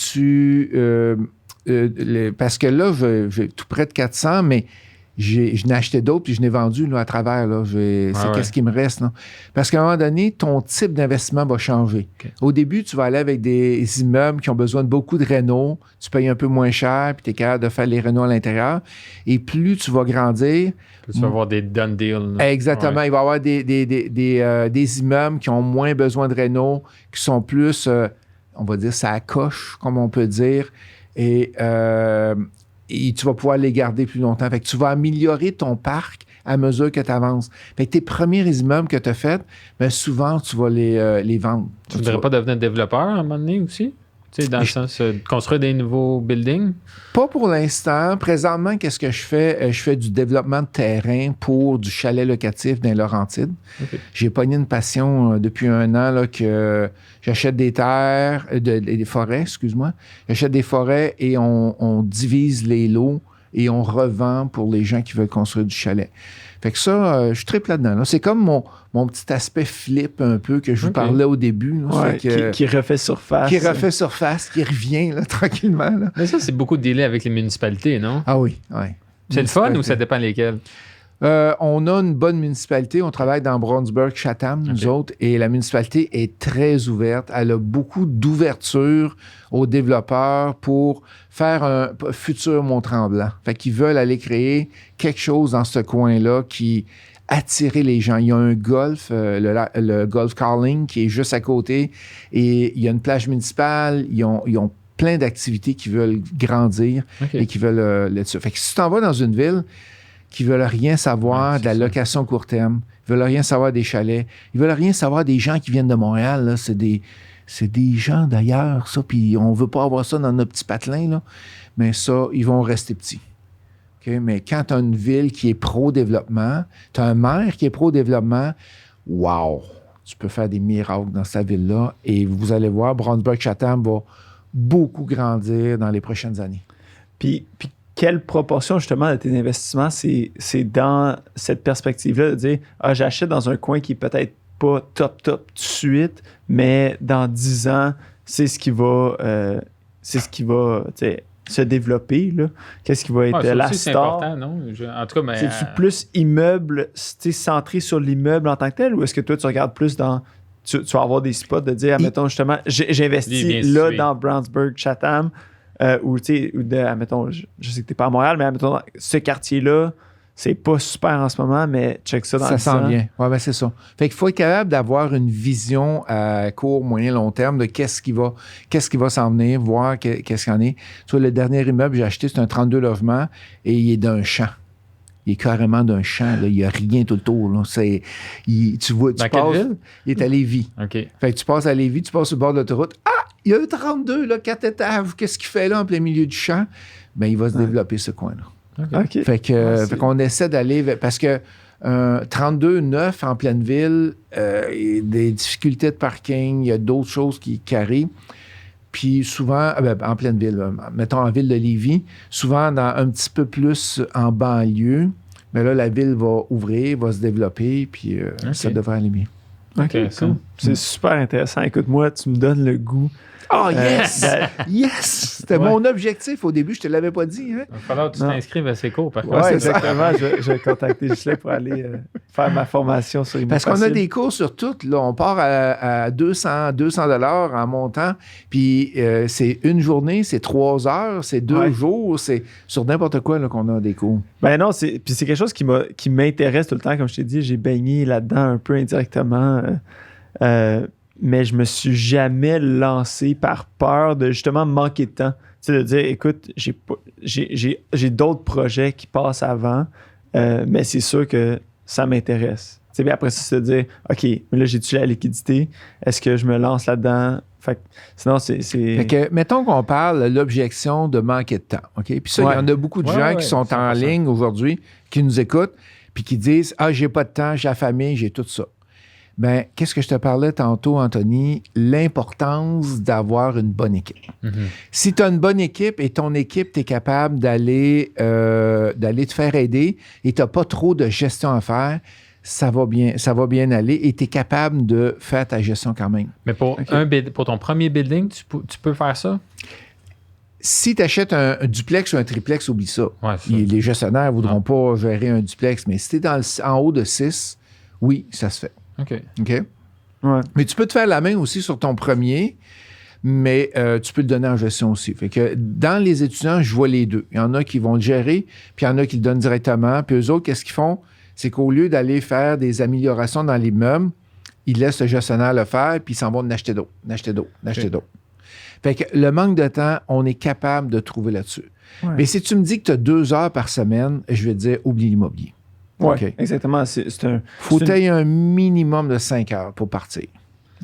S3: parce que là, j'ai tout près de 400, mais je n'ai acheté d'autres puis je n'ai vendu là, à travers. Là, qu'est-ce qui me reste? Là? Parce qu'à un moment donné, ton type d'investissement va changer. Okay. Au début, tu vas aller avec des immeubles qui ont besoin de beaucoup de rénaux. Tu payes un peu moins cher puis tu es capable de faire les rénaux à l'intérieur. Et plus tu vas grandir...
S1: Tu vas avoir des done deals.
S3: Là. Exactement. Il va y avoir des immeubles qui ont moins besoin de rénaux, qui sont plus, on va dire, ça coche, comme on peut dire. Et tu vas pouvoir les garder plus longtemps. Fait que tu vas améliorer ton parc à mesure que tu avances. Fait que tes premiers immeubles que tu as faits, bien souvent, tu vas les vendre.
S1: Tu ne voudrais pas devenir développeur à un moment donné aussi? Tu sais, dans le sens de construire des nouveaux buildings?
S3: Pas pour l'instant. Présentement, qu'est-ce que je fais? Je fais du développement de terrain pour du chalet locatif dans les Laurentides. Okay. J'ai pogné une passion depuis 1 an là, que j'achète des terres, des forêts, excuse-moi. J'achète des forêts et on divise les lots et on revend pour les gens qui veulent construire du chalet. Fait que ça, je tripe là-dedans. Là. C'est comme mon petit aspect flip un peu que je vous parlais au début. Là.
S2: Ouais, qui refait surface.
S3: Qui refait surface, qui revient là, tranquillement. Là.
S1: Mais ça, c'est beaucoup de délai avec les municipalités, non?
S3: Ah oui, oui.
S1: C'est le fun ou ça dépend lesquels?
S3: On a une bonne municipalité. On travaille dans Brownsburg-Chatham, nous autres, et la municipalité est très ouverte. Elle a beaucoup d'ouverture aux développeurs pour faire un futur Mont-Tremblant. Fait qu'ils veulent aller créer quelque chose dans ce coin-là qui attirer les gens. Il y a un golf, le Golf Carling, qui est juste à côté, et il y a une plage municipale. Ils ont plein d'activités qui veulent grandir et qui veulent là-dessus. Fait que si tu t'en vas dans une ville qui ne veulent rien savoir de la location court terme, ils ne veulent rien savoir des chalets, ils ne veulent rien savoir des gens qui viennent de Montréal. Là. C'est des gens d'ailleurs, ça, puis on ne veut pas avoir ça dans notre petit patelin, là. Mais ça, ils vont rester petits. Okay? Mais quand tu as une ville qui est pro-développement, tu as un maire qui est pro-développement, wow! Tu peux faire des miracles dans cette ville-là et vous allez voir, Brownsburg-Chatham va beaucoup grandir dans les prochaines années.
S2: Puis quelle proportion, justement, de tes investissements, c'est dans cette perspective-là de dire « Ah, j'achète dans un coin qui est peut-être pas top tout de suite, mais dans 10 ans, c'est ce qui va se développer. Là. Qu'est-ce qui va être la star?
S1: C'est important, non? En tout cas, mais...
S2: C'est-tu plus immeuble, centré sur l'immeuble en tant que tel, ou est-ce que toi, tu regardes plus dans... Tu vas avoir des spots de dire, admettons, justement, j'investis là dans Brownsburg-Chatham, ou, tu sais, admettons, je sais que tu n'es pas à Montréal, mais admettons, ce quartier-là, c'est pas super en ce moment, mais check ça dans le temps.
S3: Ça sent bien. Oui, ben c'est ça. Fait qu'il faut être capable d'avoir une vision à court, moyen, long terme de qu'est-ce qui va s'en venir, voir qu'est-ce qu'il y en est. Tu vois, le dernier immeuble que j'ai acheté, c'est un 32 logements et il est d'un champ. Il est carrément d'un champ. Là. Il n'y a rien tout autour. Là. Tu vois, tu passes,
S1: quelle ville?
S3: Il est à Lévis.
S1: OK.
S3: Fait que tu passes à Lévis, tu passes sur le bord de l'autoroute. Ah! Il y a un 32, là, 4 étages. Qu'est-ce qu'il fait là en plein milieu du champ? Bien, il va se développer ce coin-là.
S2: Okay.
S3: Fait qu'on essaie d'aller... Parce que 32-9 en pleine ville, il y a des difficultés de parking, il y a d'autres choses qui arrivent. Puis souvent, en pleine ville, mettons en ville de Lévis, souvent un petit peu plus en banlieue, mais là, la ville va ouvrir, va se développer, puis ça devrait aller bien.
S2: OK, cool. C'est super intéressant. Écoute-moi, tu me donnes le goût.
S3: Oh, yes! Yes! C'était mon objectif au début, je te l'avais pas dit. Hein?
S1: Il va falloir que tu t'inscrives assez court, par contre.
S2: Oui, exactement. Je vais contacter Ghislain pour aller faire ma formation sur Immobilier.
S3: Parce qu'on a des cours sur tout. Là. On part à 200 $ en montant, puis c'est une journée, c'est 3 heures, c'est 2 jours, c'est sur n'importe quoi là, qu'on a des cours.
S2: Ben non, puis c'est quelque chose qui m'intéresse tout le temps. Comme je t'ai dit, j'ai baigné là-dedans un peu indirectement. Mais je me suis jamais lancé par peur de justement manquer de temps. Tu sais, de dire, écoute, j'ai d'autres projets qui passent avant, mais c'est sûr que ça m'intéresse. Tu sais, bien après ça, c'est de dire, OK, mais là, j'ai-tu la liquidité? Est-ce que je me lance là-dedans? Fait que, sinon, c'est...
S3: Fait que, mettons qu'on parle de l'objection de manquer de temps. OK? Puis ça, il y en a beaucoup de gens qui sont en ligne aujourd'hui, qui nous écoutent, puis qui disent, « Ah, j'ai pas de temps, j'ai la famille, j'ai tout ça. » Bien, qu'est-ce que je te parlais tantôt, Anthony? L'importance d'avoir une bonne équipe. Mm-hmm. Si tu as une bonne équipe et ton équipe, tu es capable d'aller te faire aider et tu n'as pas trop de gestion à faire, ça va bien aller et tu es capable de faire ta gestion quand même.
S1: Mais pour ton premier building, tu peux faire ça?
S3: Si tu achètes un duplex ou un triplex, oublie ça.
S1: Ouais,
S3: les gestionnaires ne voudront pas gérer un duplex, mais si tu es en haut de 6, oui, ça se fait.
S1: OK.
S2: Ouais.
S3: Mais tu peux te faire la main aussi sur ton premier, mais tu peux le donner en gestion aussi. Fait que dans les étudiants, je vois les deux. Il y en a qui vont le gérer, puis il y en a qui le donnent directement. Puis eux autres, qu'est-ce qu'ils font? C'est qu'au lieu d'aller faire des améliorations dans l'immeuble, ils laissent le gestionnaire le faire, puis ils s'en vont d'acheter d'autres. Fait que le manque de temps, on est capable de trouver là-dessus. Ouais. Mais si tu me dis que tu as 2 heures par semaine, je vais te dire, oublie l'immobilier.
S2: Oui, exactement.
S3: Faut qu'il un minimum de 5 heures pour partir.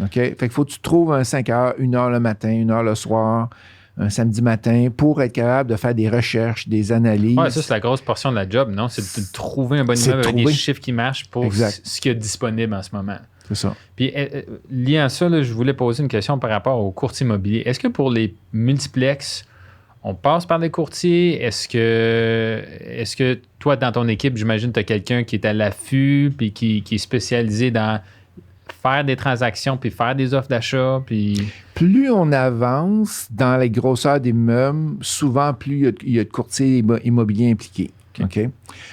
S3: OK? Fait qu'il faut que tu trouves un 5 heures, 1 heure le matin, 1 heure le soir, un samedi matin, pour être capable de faire des recherches, des analyses.
S1: Oui, ça, c'est la grosse portion de la job, non? C'est de trouver un bon immeuble avec des chiffres qui marchent pour ce qu'il y a disponible en ce moment.
S3: C'est ça.
S1: Puis, lié à ça, là, je voulais poser une question par rapport au courtier immobilier. Est-ce que pour les multiplex, on passe par des courtiers? Est-ce que toi, dans ton équipe, j'imagine que tu as quelqu'un qui est à l'affût puis qui est spécialisé dans faire des transactions puis faire des offres d'achat? Puis...
S3: Plus on avance dans les grosseurs d'immeubles, souvent, plus il y a de courtiers immobiliers impliqués. Okay.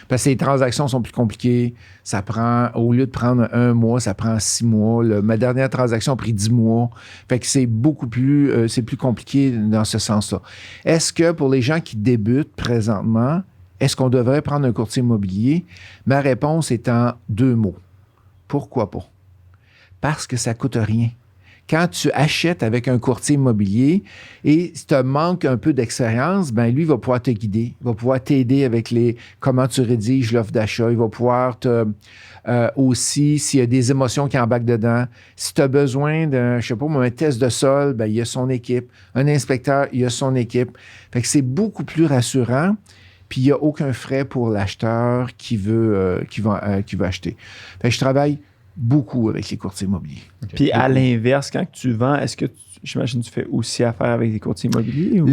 S3: Parce que les transactions sont plus compliquées. Ça prend, au lieu de prendre 1 mois, ça prend 6 mois. Ma dernière transaction a pris 10 mois. Fait que c'est beaucoup plus, c'est plus compliqué dans ce sens-là. Est-ce que pour les gens qui débutent présentement, est-ce qu'on devrait prendre un courtier immobilier? Ma réponse est en 2 mots. Pourquoi pas? Parce que ça coûte rien. Quand tu achètes avec un courtier immobilier et si tu manques un peu d'expérience, ben lui, il va pouvoir te guider. Il va pouvoir t'aider avec comment tu rédiges l'offre d'achat. Il va pouvoir aussi, s'il y a des émotions qui embarquent dedans. Si tu as besoin d'un, je sais pas moi, un test de sol, ben il y a son équipe. Un inspecteur, il y a son équipe. Fait que c'est beaucoup plus rassurant. Puis il n'y a aucun frais pour l'acheteur qui veut acheter. Fait que je travaille beaucoup avec les courtiers immobiliers.
S2: Okay. Puis à l'inverse, quand tu vends, est-ce que j'imagine que tu fais aussi affaire avec des courtiers immobiliers? Ou?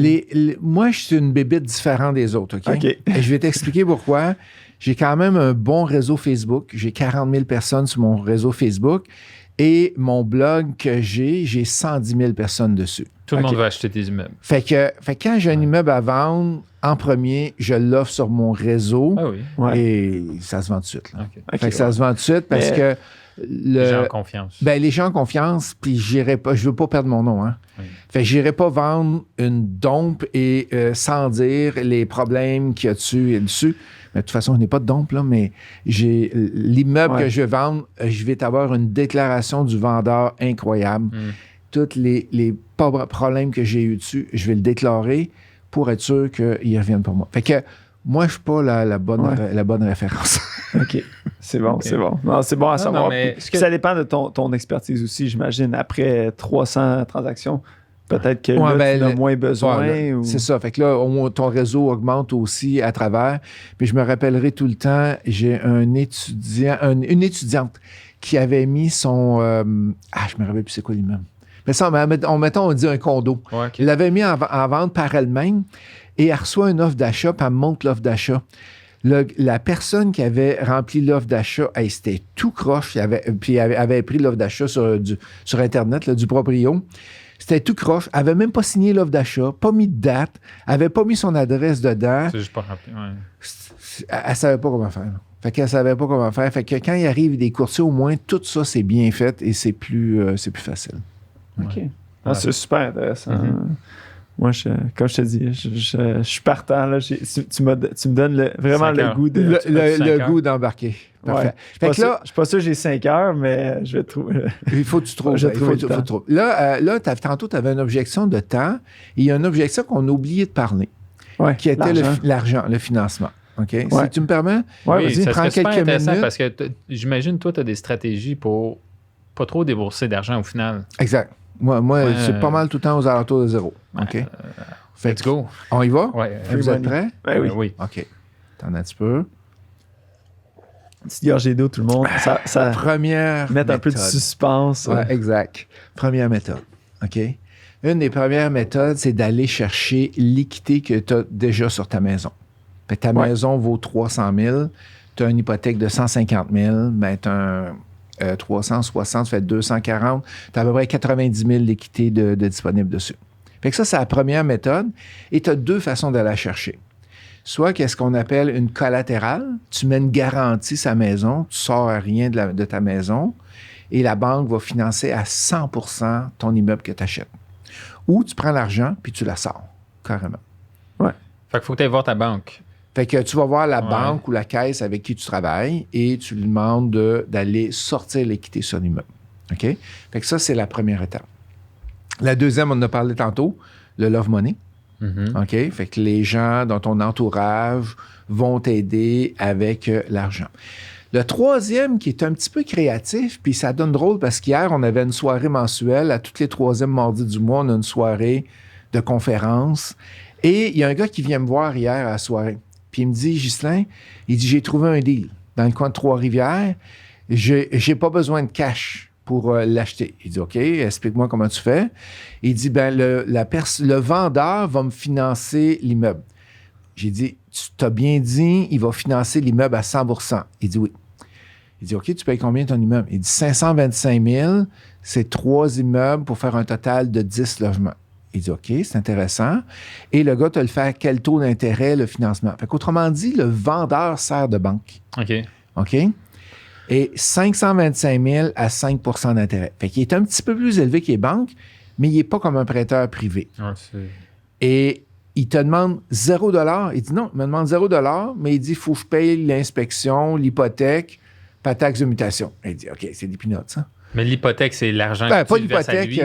S3: Moi, je suis une bébite différente des autres. OK?
S2: Et
S3: je vais t'expliquer pourquoi. J'ai quand même un bon réseau Facebook. J'ai 40 000 personnes sur mon réseau Facebook. Et mon blog que j'ai 110 000 personnes dessus.
S1: Tout le monde va acheter tes immeubles.
S3: Fait que quand j'ai un immeuble à vendre, en premier, je l'offre sur mon réseau.
S1: Ah oui.
S3: Et ça se vend tout de suite. Là.
S1: Okay.
S3: Fait que ça se vont tout de suite parce que...
S1: les gens ont confiance.
S3: Ben, les gens ont confiance, puis je veux pas perdre mon nom. Hein. Oui. Fait que j'irai pas vendre une dompe et sans dire les problèmes qu'il y a dessus et dessus. Mais de toute façon, je n'ai pas de dompe, là, mais j'ai l'immeuble que je vais vendre, je vais avoir une déclaration du vendeur incroyable. Tous les problèmes que j'ai eu dessus, je vais le déclarer pour être sûr qu'ils reviennent pour moi. Fait que moi, je ne suis pas la bonne référence.
S2: OK. C'est bon, okay. C'est bon. Non, c'est bon à savoir. Non, mais ça dépend de ton expertise aussi, j'imagine. Après 300 transactions, peut-être que là, tu as moins besoin.
S3: Là, c'est ça. Fait que là, ton réseau augmente aussi à travers. Puis je me rappellerai tout le temps, j'ai une étudiante qui avait mis son... je me rappelle plus c'est quoi l'immeuble. Mais ça, on dit un condo.
S1: Ouais, okay.
S3: Elle l'avait mis en vente par elle-même. Et elle reçoit une offre d'achat, puis elle monte l'offre d'achat. La personne qui avait rempli l'offre d'achat, c'était tout croche. Puis elle avait pris l'offre d'achat sur Internet, là, du proprio. C'était tout croche. Elle n'avait même pas signé l'offre d'achat, pas mis de date, elle n'avait pas mis son adresse dedans.
S1: C'est juste pas rempli, ouais.
S3: Elle ne savait pas comment faire. Fait qu'elle savait pas comment faire. Fait que quand il arrive des courtiers, au moins, tout ça, c'est bien fait et c'est plus facile.
S2: OK. Ouais. Ah, c'est super intéressant. Mm-hmm. Moi, comme je te dis, je suis partant. Là, tu me donnes vraiment le goût de...
S3: Le goût d'embarquer. Parfait.
S2: Ouais. Je ne suis pas sûr que j'ai 5 heures, mais je vais trouver...
S3: Il faut que tu trouves. Là, tantôt, tu avais une objection de temps et il y a une objection qu'on a oublié de parler, qui était l'argent, le financement. OK? Ouais. Si tu me permets,
S1: vas-y, prends quelques minutes. Parce que j'imagine, toi, tu as des stratégies pour pas trop débourser d'argent au final.
S3: Exact. Moi c'est pas mal tout le temps aux alentours de 0. OK?
S1: Let's go.
S3: On y va?
S1: Oui.
S3: Vous êtes prêts?
S2: Oui.
S3: OK. Attends un petit peu.
S2: Petite gorgée d'eau, tout le monde. Ça
S3: première
S2: mettre
S3: méthode.
S2: Un peu de suspense.
S3: Ouais, exact. Première méthode. OK? Une des premières méthodes, c'est d'aller chercher l'équité que tu as déjà sur ta maison. Fait que ta maison vaut 300 000. Tu as une hypothèque de 150 000. Ben, tu as 360, ça fait 240. Tu as à peu près 90 000 d'équité de disponible dessus. Fait que ça, c'est la première méthode. Et tu as 2 façons d'aller la chercher. Soit qu'est-ce qu'on appelle une collatérale. Tu mets une garantie sur la maison, tu sors rien de ta maison et la banque va financer à 100% ton immeuble que tu achètes. Ou tu prends l'argent puis tu la sors, carrément.
S2: Ouais.
S1: Fait qu'il faut que tu ailles voir ta banque.
S3: Fait que tu vas voir la banque ou la caisse avec qui tu travailles et tu lui demandes d'aller sortir l'équité sur l'immeuble. OK? Fait que ça, c'est la première étape. La deuxième, on en a parlé tantôt, le love money.
S1: Mm-hmm.
S3: OK? Fait que les gens dans ton entourage vont t'aider avec l'argent. Le troisième, qui est un petit peu créatif, puis ça donne drôle parce qu'hier, on avait une soirée mensuelle. À toutes les troisièmes mardis du mois, on a une soirée de conférence. Et il y a un gars qui vient me voir hier à la soirée. Puis il me dit, Ghislain, il dit, j'ai trouvé un deal dans le coin de Trois-Rivières. J'ai pas besoin de cash. pour l'acheter. Il dit, OK, explique-moi comment tu fais. Il dit, le vendeur va me financer l'immeuble. J'ai dit, tu t'as bien dit, il va financer l'immeuble à 100%. Il dit oui. Il dit, OK, tu payes combien ton immeuble? Il dit 525 000, c'est 3 immeubles pour faire un total de 10 logements. Il dit, OK, c'est intéressant. Et le gars te le fait à quel taux d'intérêt, le financement? Fait qu'autrement dit, le vendeur sert de banque. OK? Et 525 000 à 5 % d'intérêt. Fait qu'il est un petit peu plus élevé que les banques, mais il n'est pas comme un prêteur privé. Et il te demande 0 $. Il dit non, il me demande 0 $, mais il dit, il faut que je paye l'inspection, l'hypothèque, pas taxe de mutation. Il dit, OK, c'est des peanuts, ça.
S1: Mais l'hypothèque, c'est l'argent que
S3: pas
S1: tu verses à lui.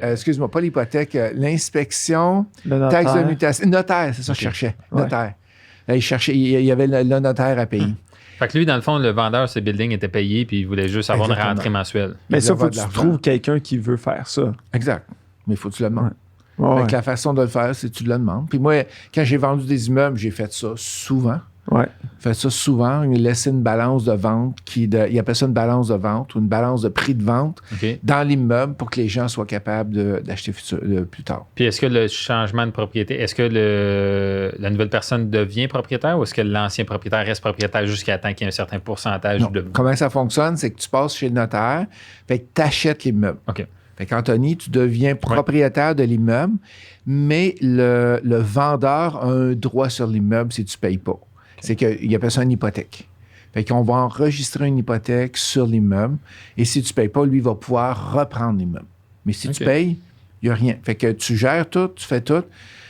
S3: Excuse-moi, pas l'hypothèque, l'inspection, taxe de mutation. Notaire, c'est ça que je cherchais. Ouais. Notaire. Là, il y avait le notaire à payer.
S1: Fait que lui, dans le fond, le vendeur, ses buildings étaient payés, puis il voulait juste avoir une rentrée mensuelle.
S2: Mais ça, il faut que tu trouves quelqu'un qui veut faire ça.
S3: Exact. Mais il faut que tu le demandes. Ouais. La façon de le faire, c'est que tu le demandes. Puis moi, quand j'ai vendu des immeubles, j'ai fait ça souvent.
S2: Ouais.
S3: Fait ça souvent, il laissait une balance de vente, il appelle ça une balance de vente ou une balance de prix de vente dans l'immeuble pour que les gens soient capables d'acheter plus tard.
S1: Puis est-ce que le changement de propriété, est-ce que la nouvelle personne devient propriétaire ou est-ce que l'ancien propriétaire reste propriétaire jusqu'à temps qu'il y ait un certain pourcentage de...
S3: Comment ça fonctionne, c'est que tu passes chez le notaire, fait que tu achètes l'immeuble.
S1: OK.
S3: Fait qu'Anthony, tu deviens propriétaire de l'immeuble, mais le vendeur a un droit sur l'immeuble si tu ne payes pas. C'est qu'il appelle ça une hypothèque. Fait qu'on va enregistrer une hypothèque sur l'immeuble et si tu ne payes pas, lui, il va pouvoir reprendre l'immeuble. Mais si tu payes, il n'y a rien. Fait que tu gères tout, tu fais tout.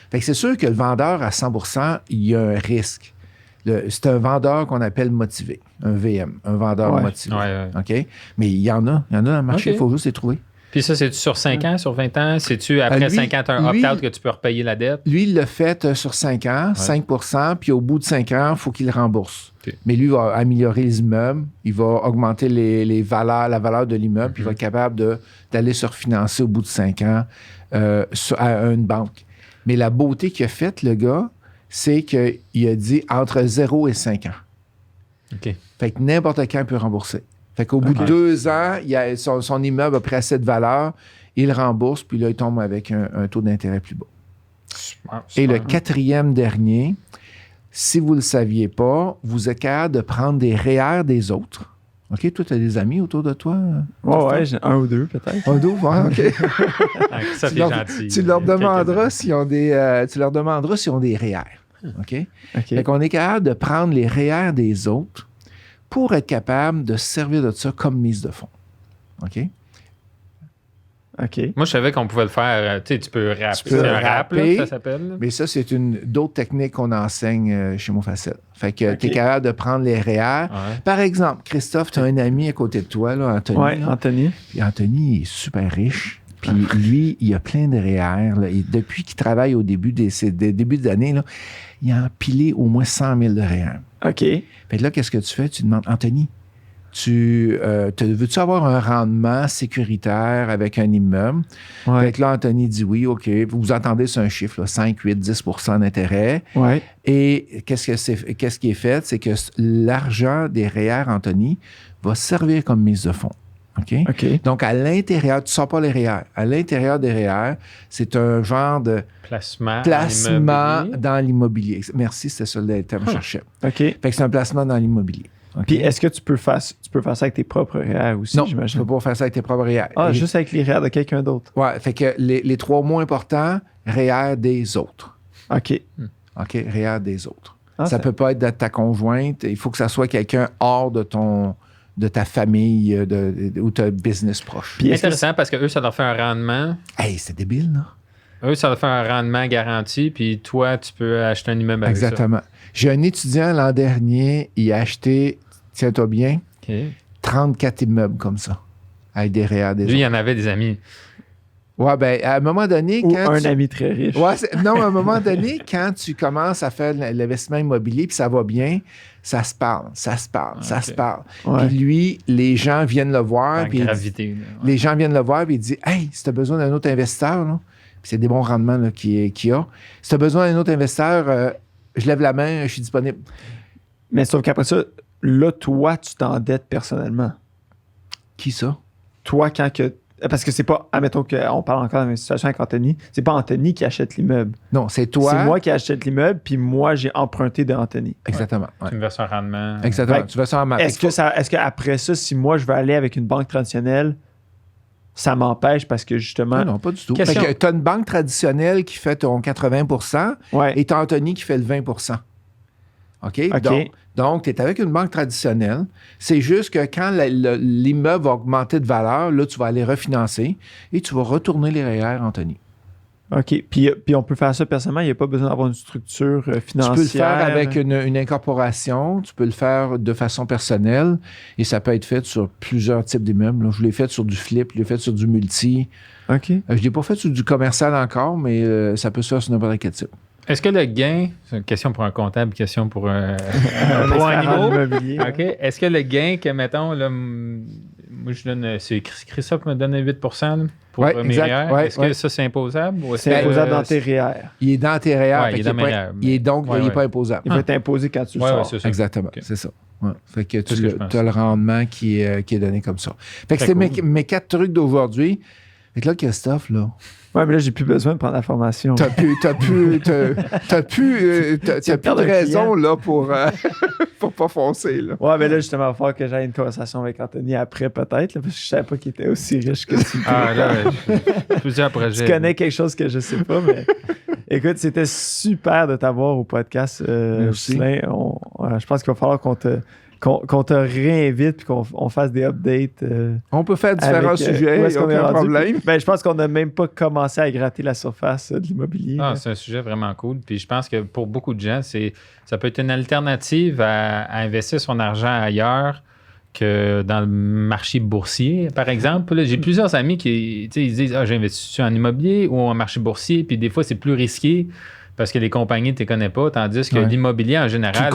S3: Fait que c'est sûr que le vendeur, à 100%, il y a un risque. C'est un vendeur qu'on appelle motivé, un VM, un vendeur motivé. OK? Mais il y en a dans le marché, il faut juste les trouver.
S1: Puis ça, c'est-tu sur 5 ans, sur 20 ans? C'est-tu après 5 ans, tu as un opt-out que tu peux repayer la dette?
S3: Lui, il l'a fait sur 5 ans, 5%, puis au bout de 5 ans, il faut qu'il rembourse. Mais lui, il va améliorer les immeubles, il va augmenter la valeur de l'immeuble, puis il va être capable d'aller se refinancer au bout de 5 ans à une banque. Mais la beauté qu'il a faite, le gars, c'est qu'il a dit entre 0 et 5 ans. Fait que n'importe quand, il peut rembourser. Fait qu'au bout de 2 ans, son immeuble a pris assez de valeur, il rembourse, puis là, il tombe avec un taux d'intérêt plus bas. Super. Et le 4e dernier, si vous ne le saviez pas, vous êtes capable de prendre des REER des autres. OK? Toi, tu as des amis autour de toi?
S2: Ouais, j'ai 1 ou 2 peut-être.
S3: 1 ou 2, OK.
S1: Ça, c'est gentil.
S3: Tu leur demanderas s'ils ont des REER. OK? Fait qu'on est capable de prendre les REER des autres pour être capable de servir de ça comme mise de fonds. OK?
S1: Moi, je savais qu'on pouvait le faire. Tu sais, tu peux rapper. C'est un rap, là, ça s'appelle.
S3: Mais ça, c'est d'autres techniques qu'on enseigne chez Mofacel. Fait que tu es capable de prendre les REER. Par exemple, Christophe, tu as un ami à côté de toi, là, Anthony.
S2: Oui, Anthony.
S3: Puis Anthony, il est super riche. Puis lui, il a plein de REER. Là, et depuis qu'il travaille au début des débuts d'année, là, il a empilé au moins 100 000 de REER.
S2: OK.
S3: Fait que là, qu'est-ce que tu fais? Tu demandes, Anthony, veux-tu avoir un rendement sécuritaire avec un immeuble? Fait que là, Anthony dit oui, OK. Vous entendez, c'est un chiffre, là, 5, 8, 10 % d'intérêt. Et qu'est-ce qui est fait? C'est que l'argent des REER, Anthony, va servir comme mise de fonds. OK? Donc, à l'intérieur, tu ne sors pas les REER. À l'intérieur des REER, c'est un genre de placement dans l'immobilier. Merci, c'était ça le terme que je cherchais. Fait que c'est un placement dans l'immobilier.
S2: Puis, est-ce que tu peux faire ça avec tes propres REER aussi?
S3: Non, j'imagine. Tu peux pas faire ça avec tes propres REER.
S2: Juste avec les REER de quelqu'un d'autre.
S3: Ouais, fait que les 3 mots importants, REER des autres.
S2: OK,
S3: REER des autres. Ça peut pas être de ta conjointe. Il faut que ça soit quelqu'un hors de ta famille ou ta business proche.
S1: Puis intéressant parce que eux, ça leur fait un rendement.
S3: Hey, c'est débile, là.
S1: Eux, ça leur fait un rendement garanti, puis toi, tu peux acheter un immeuble avec ça.
S3: Exactement. J'ai un étudiant l'an dernier, il a acheté, tiens-toi bien, 34 immeubles comme ça, avec des REER des autres.
S1: Lui, il y en avait des amis.
S3: Ouais, ben à un moment donné,
S2: ami très riche.
S3: Ouais, non, à un moment donné, quand tu commences à faire l'investissement immobilier puis ça va bien, ça se parle. Ouais. Puis lui, les gens viennent le voir. Puis les gens viennent le voir puis il dit, hey, si tu as besoin d'un autre investisseur, là, puis c'est des bons rendements là, qu'il a. Si tu as besoin d'un autre investisseur, je lève la main, je suis disponible.
S2: Mais sauf qu'après ça, là, toi, tu t'endettes personnellement.
S3: Qui ça?
S2: Toi, quand que... Parce que c'est pas... Admettons qu'on parle encore d'une situation avec Anthony. C'est pas Anthony qui achète l'immeuble.
S3: Non, c'est toi.
S2: C'est moi qui achète l'immeuble, puis moi, j'ai emprunté de Anthony.
S3: Exactement. Ouais.
S1: Tu me verses un rendement.
S3: Exactement. Tu verses un rendement.
S2: Est-ce qu'après ça, si moi, je veux aller avec une banque traditionnelle, ça m'empêche parce que justement...
S3: Non, pas du tout. Tu as une banque traditionnelle qui fait ton 80% et tu as Anthony qui fait le 20%. OK? Donc, tu es avec une banque traditionnelle. C'est juste que quand l'immeuble va augmenter de valeur, là, tu vas aller refinancer et tu vas retourner les REER, Anthony.
S2: OK. Puis on peut faire ça personnellement. Il n'y a pas besoin d'avoir une structure financière.
S3: Tu peux le faire avec une incorporation. Tu peux le faire de façon personnelle. Et ça peut être fait sur plusieurs types d'immeubles. Là, je l'ai fait sur du flip, je l'ai fait sur du multi.
S2: OK.
S3: Je ne l'ai pas fait sur du commercial encore, mais ça peut se faire sur n'importe quel type.
S1: Est-ce que le gain, c'est une question pour un comptable, question pour un immobilier. OK. Est-ce que le gain que, mettons, là, moi, je donne, c'est Christophe qui me donne 8 % pour mes REER. Est-ce que ça, c'est imposable? Ou
S2: c'est imposable dans tes REER.
S3: Il est dans tes REER.
S1: Il est dans mes REER.
S3: Il n'est pas imposable.
S2: Il va être imposé quand tu le sors.
S3: C'est ça. Exactement, c'est ça. Ouais. Fait que tu as le rendement qui est donné comme ça. Fait que c'est mes 4 trucs d'aujourd'hui. Fait que là, Christophe, là...
S2: Ouais, mais là, j'ai plus besoin de prendre la formation.
S3: T'as plus de raison, là, pour pas foncer, là.
S2: Ouais, mais là, justement, il va falloir que j'aille une conversation avec Anthony après, peut-être, là, parce que je savais pas qu'il était aussi riche que ça.
S1: Là, plusieurs projets.
S2: Tu connais quelque chose que je sais pas, mais... Écoute, c'était super de t'avoir au podcast, Ghislain. Je pense qu'il va falloir qu'on te réinvite et qu'on fasse des updates.
S3: On peut faire différents sujets, il n'y a aucun problème.
S2: Ben, je pense qu'on n'a même pas commencé à gratter la surface de l'immobilier.
S1: C'est un sujet vraiment cool. Puis je pense que pour beaucoup de gens, ça peut être une alternative à investir son argent ailleurs que dans le marché boursier, par exemple. Là, j'ai plusieurs amis qui ils disent « j'ai investi en immobilier ou en marché boursier », puis des fois, c'est plus risqué parce que les compagnies, tu ne les connais pas, tandis que l'immobilier, en général,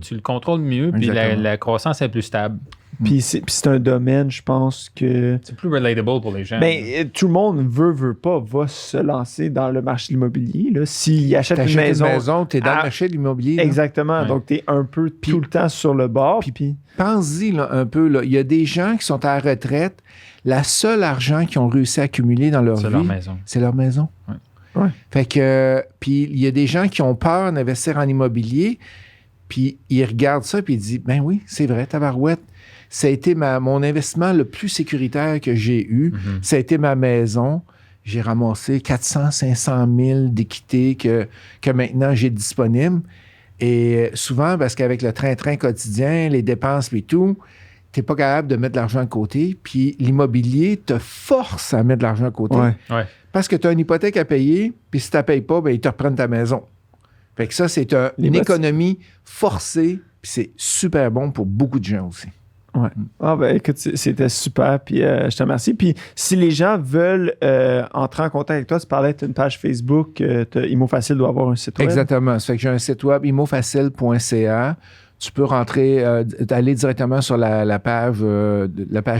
S1: tu le contrôles mieux, puis la croissance est plus stable.
S2: Puis c'est un domaine, je pense que...
S1: C'est plus relatable pour les gens.
S2: Ben, tout le monde veut pas, va se lancer dans le marché de l'immobilier. S'il achète une maison...
S3: tu es dans le marché de l'immobilier. Là.
S2: Exactement. Ouais. Donc, tu es un peu tout le temps sur le bord. Puis
S3: pense-y là, un peu. Là. Il y a des gens qui sont à la retraite. La seule argent qu'ils ont réussi à accumuler dans leur vie, c'est leur maison.
S1: Ouais.
S2: Ouais.
S3: Fait que, puis il y a des gens qui ont peur d'investir en immobilier, puis ils regardent ça, puis ils disent, ben oui, c'est vrai, tabarouette. Ça a été mon investissement le plus sécuritaire que j'ai eu. Mm-hmm. Ça a été ma maison. J'ai ramassé 400, 500 000 d'équité que maintenant j'ai disponible. Et souvent, parce qu'avec le train-train quotidien, les dépenses et tout, tu n'es pas capable de mettre de l'argent de côté. Puis l'immobilier te force à mettre de l'argent de côté.
S1: Ouais.
S3: Parce que tu as une hypothèque à payer, puis si tu ne payes pas, ben, ils te reprennent ta maison. Fait que ça, c'est une économie forcée, puis c'est super bon pour beaucoup de gens aussi.
S2: Ouais. Ah ben écoute, c'était super, puis je te remercie. Puis si les gens veulent entrer en contact avec toi, tu parlais d'une page Facebook, ImoFacile doit avoir un site web.
S3: Exactement. Ça fait que j'ai un site web, imofacile.ca. Tu peux rentrer, aller directement sur la page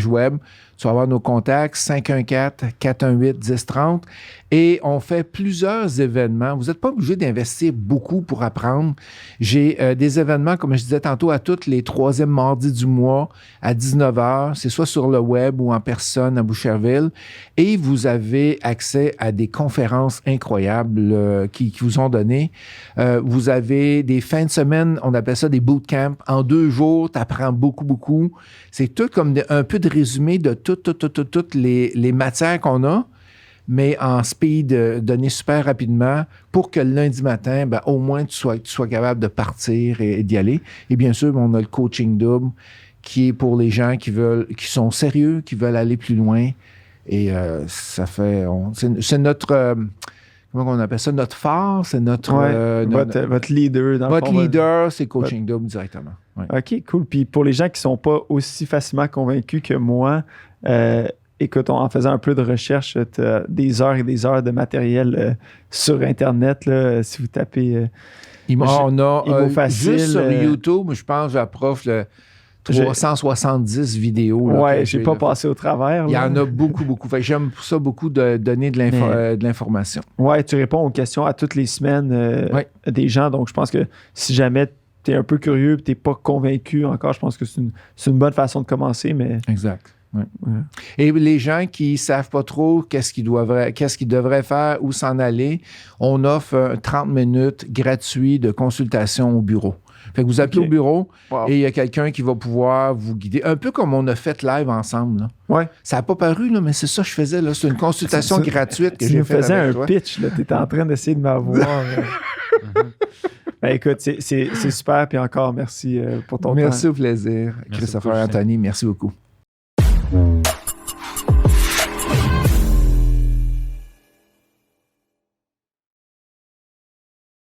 S3: web. Tu vas avoir nos contacts, 514-418-1030. Et on fait plusieurs événements. Vous n'êtes pas obligé d'investir beaucoup pour apprendre. J'ai des événements, comme je disais tantôt, à tous les 3e mardis du mois à 19h. C'est soit sur le web ou en personne à Boucherville. Et vous avez accès à des conférences incroyables qui vous ont donné. Vous avez des fins de semaine, on appelle ça des bootcamps. En 2 jours, tu apprends beaucoup, beaucoup. C'est tout comme un peu de résumé de toutes les matières qu'on a, mais en speed, donné super rapidement pour que le lundi matin, ben, au moins, tu sois capable de partir et d'y aller. Et bien sûr, on a le coaching double qui est pour les gens qui sont sérieux, qui veulent aller plus loin. Et ça fait... c'est notre... comment on appelle ça? Notre phare, c'est notre...
S2: votre leader.
S3: Votre leader, c'est coaching double directement. Ouais.
S2: OK, cool. Puis pour les gens qui ne sont pas aussi facilement convaincus que moi, écoute, en faisant un peu de recherche, tu as des heures et des heures de matériel sur Internet. Là, si vous tapez...
S3: on a
S2: ImoFacile,
S3: juste sur YouTube, je pense, j'approche 370 vidéos. Là,
S2: ouais, j'ai pas passé au travers.
S3: Il y en a beaucoup, beaucoup. Fait que j'aime pour ça beaucoup de donner de l'information.
S2: Ouais, tu réponds aux questions à toutes les semaines des gens. Donc, je pense que si jamais tu es un peu curieux et tu n'es pas convaincu encore, je pense que c'est une bonne façon de commencer. Mais
S3: exact. Ouais. Et les gens qui ne savent pas trop qu'est-ce qu'ils devraient faire, où s'en aller, on offre 30 minutes gratuit de consultation au bureau. Fait que vous appelez au bureau et il y a quelqu'un qui va pouvoir vous guider. Un peu comme on a fait live ensemble. Là.
S2: Ouais.
S3: Ça n'a pas paru, là, mais c'est ça que je faisais. Là. C'est une consultation gratuite que j'ai faite avec toi.
S2: Tu faisais un pitch. Tu étais en train d'essayer de m'avoir. Ben, écoute, c'est super. Puis encore, merci pour ton temps.
S3: Merci, au plaisir. Merci Christopher Anthony, merci beaucoup.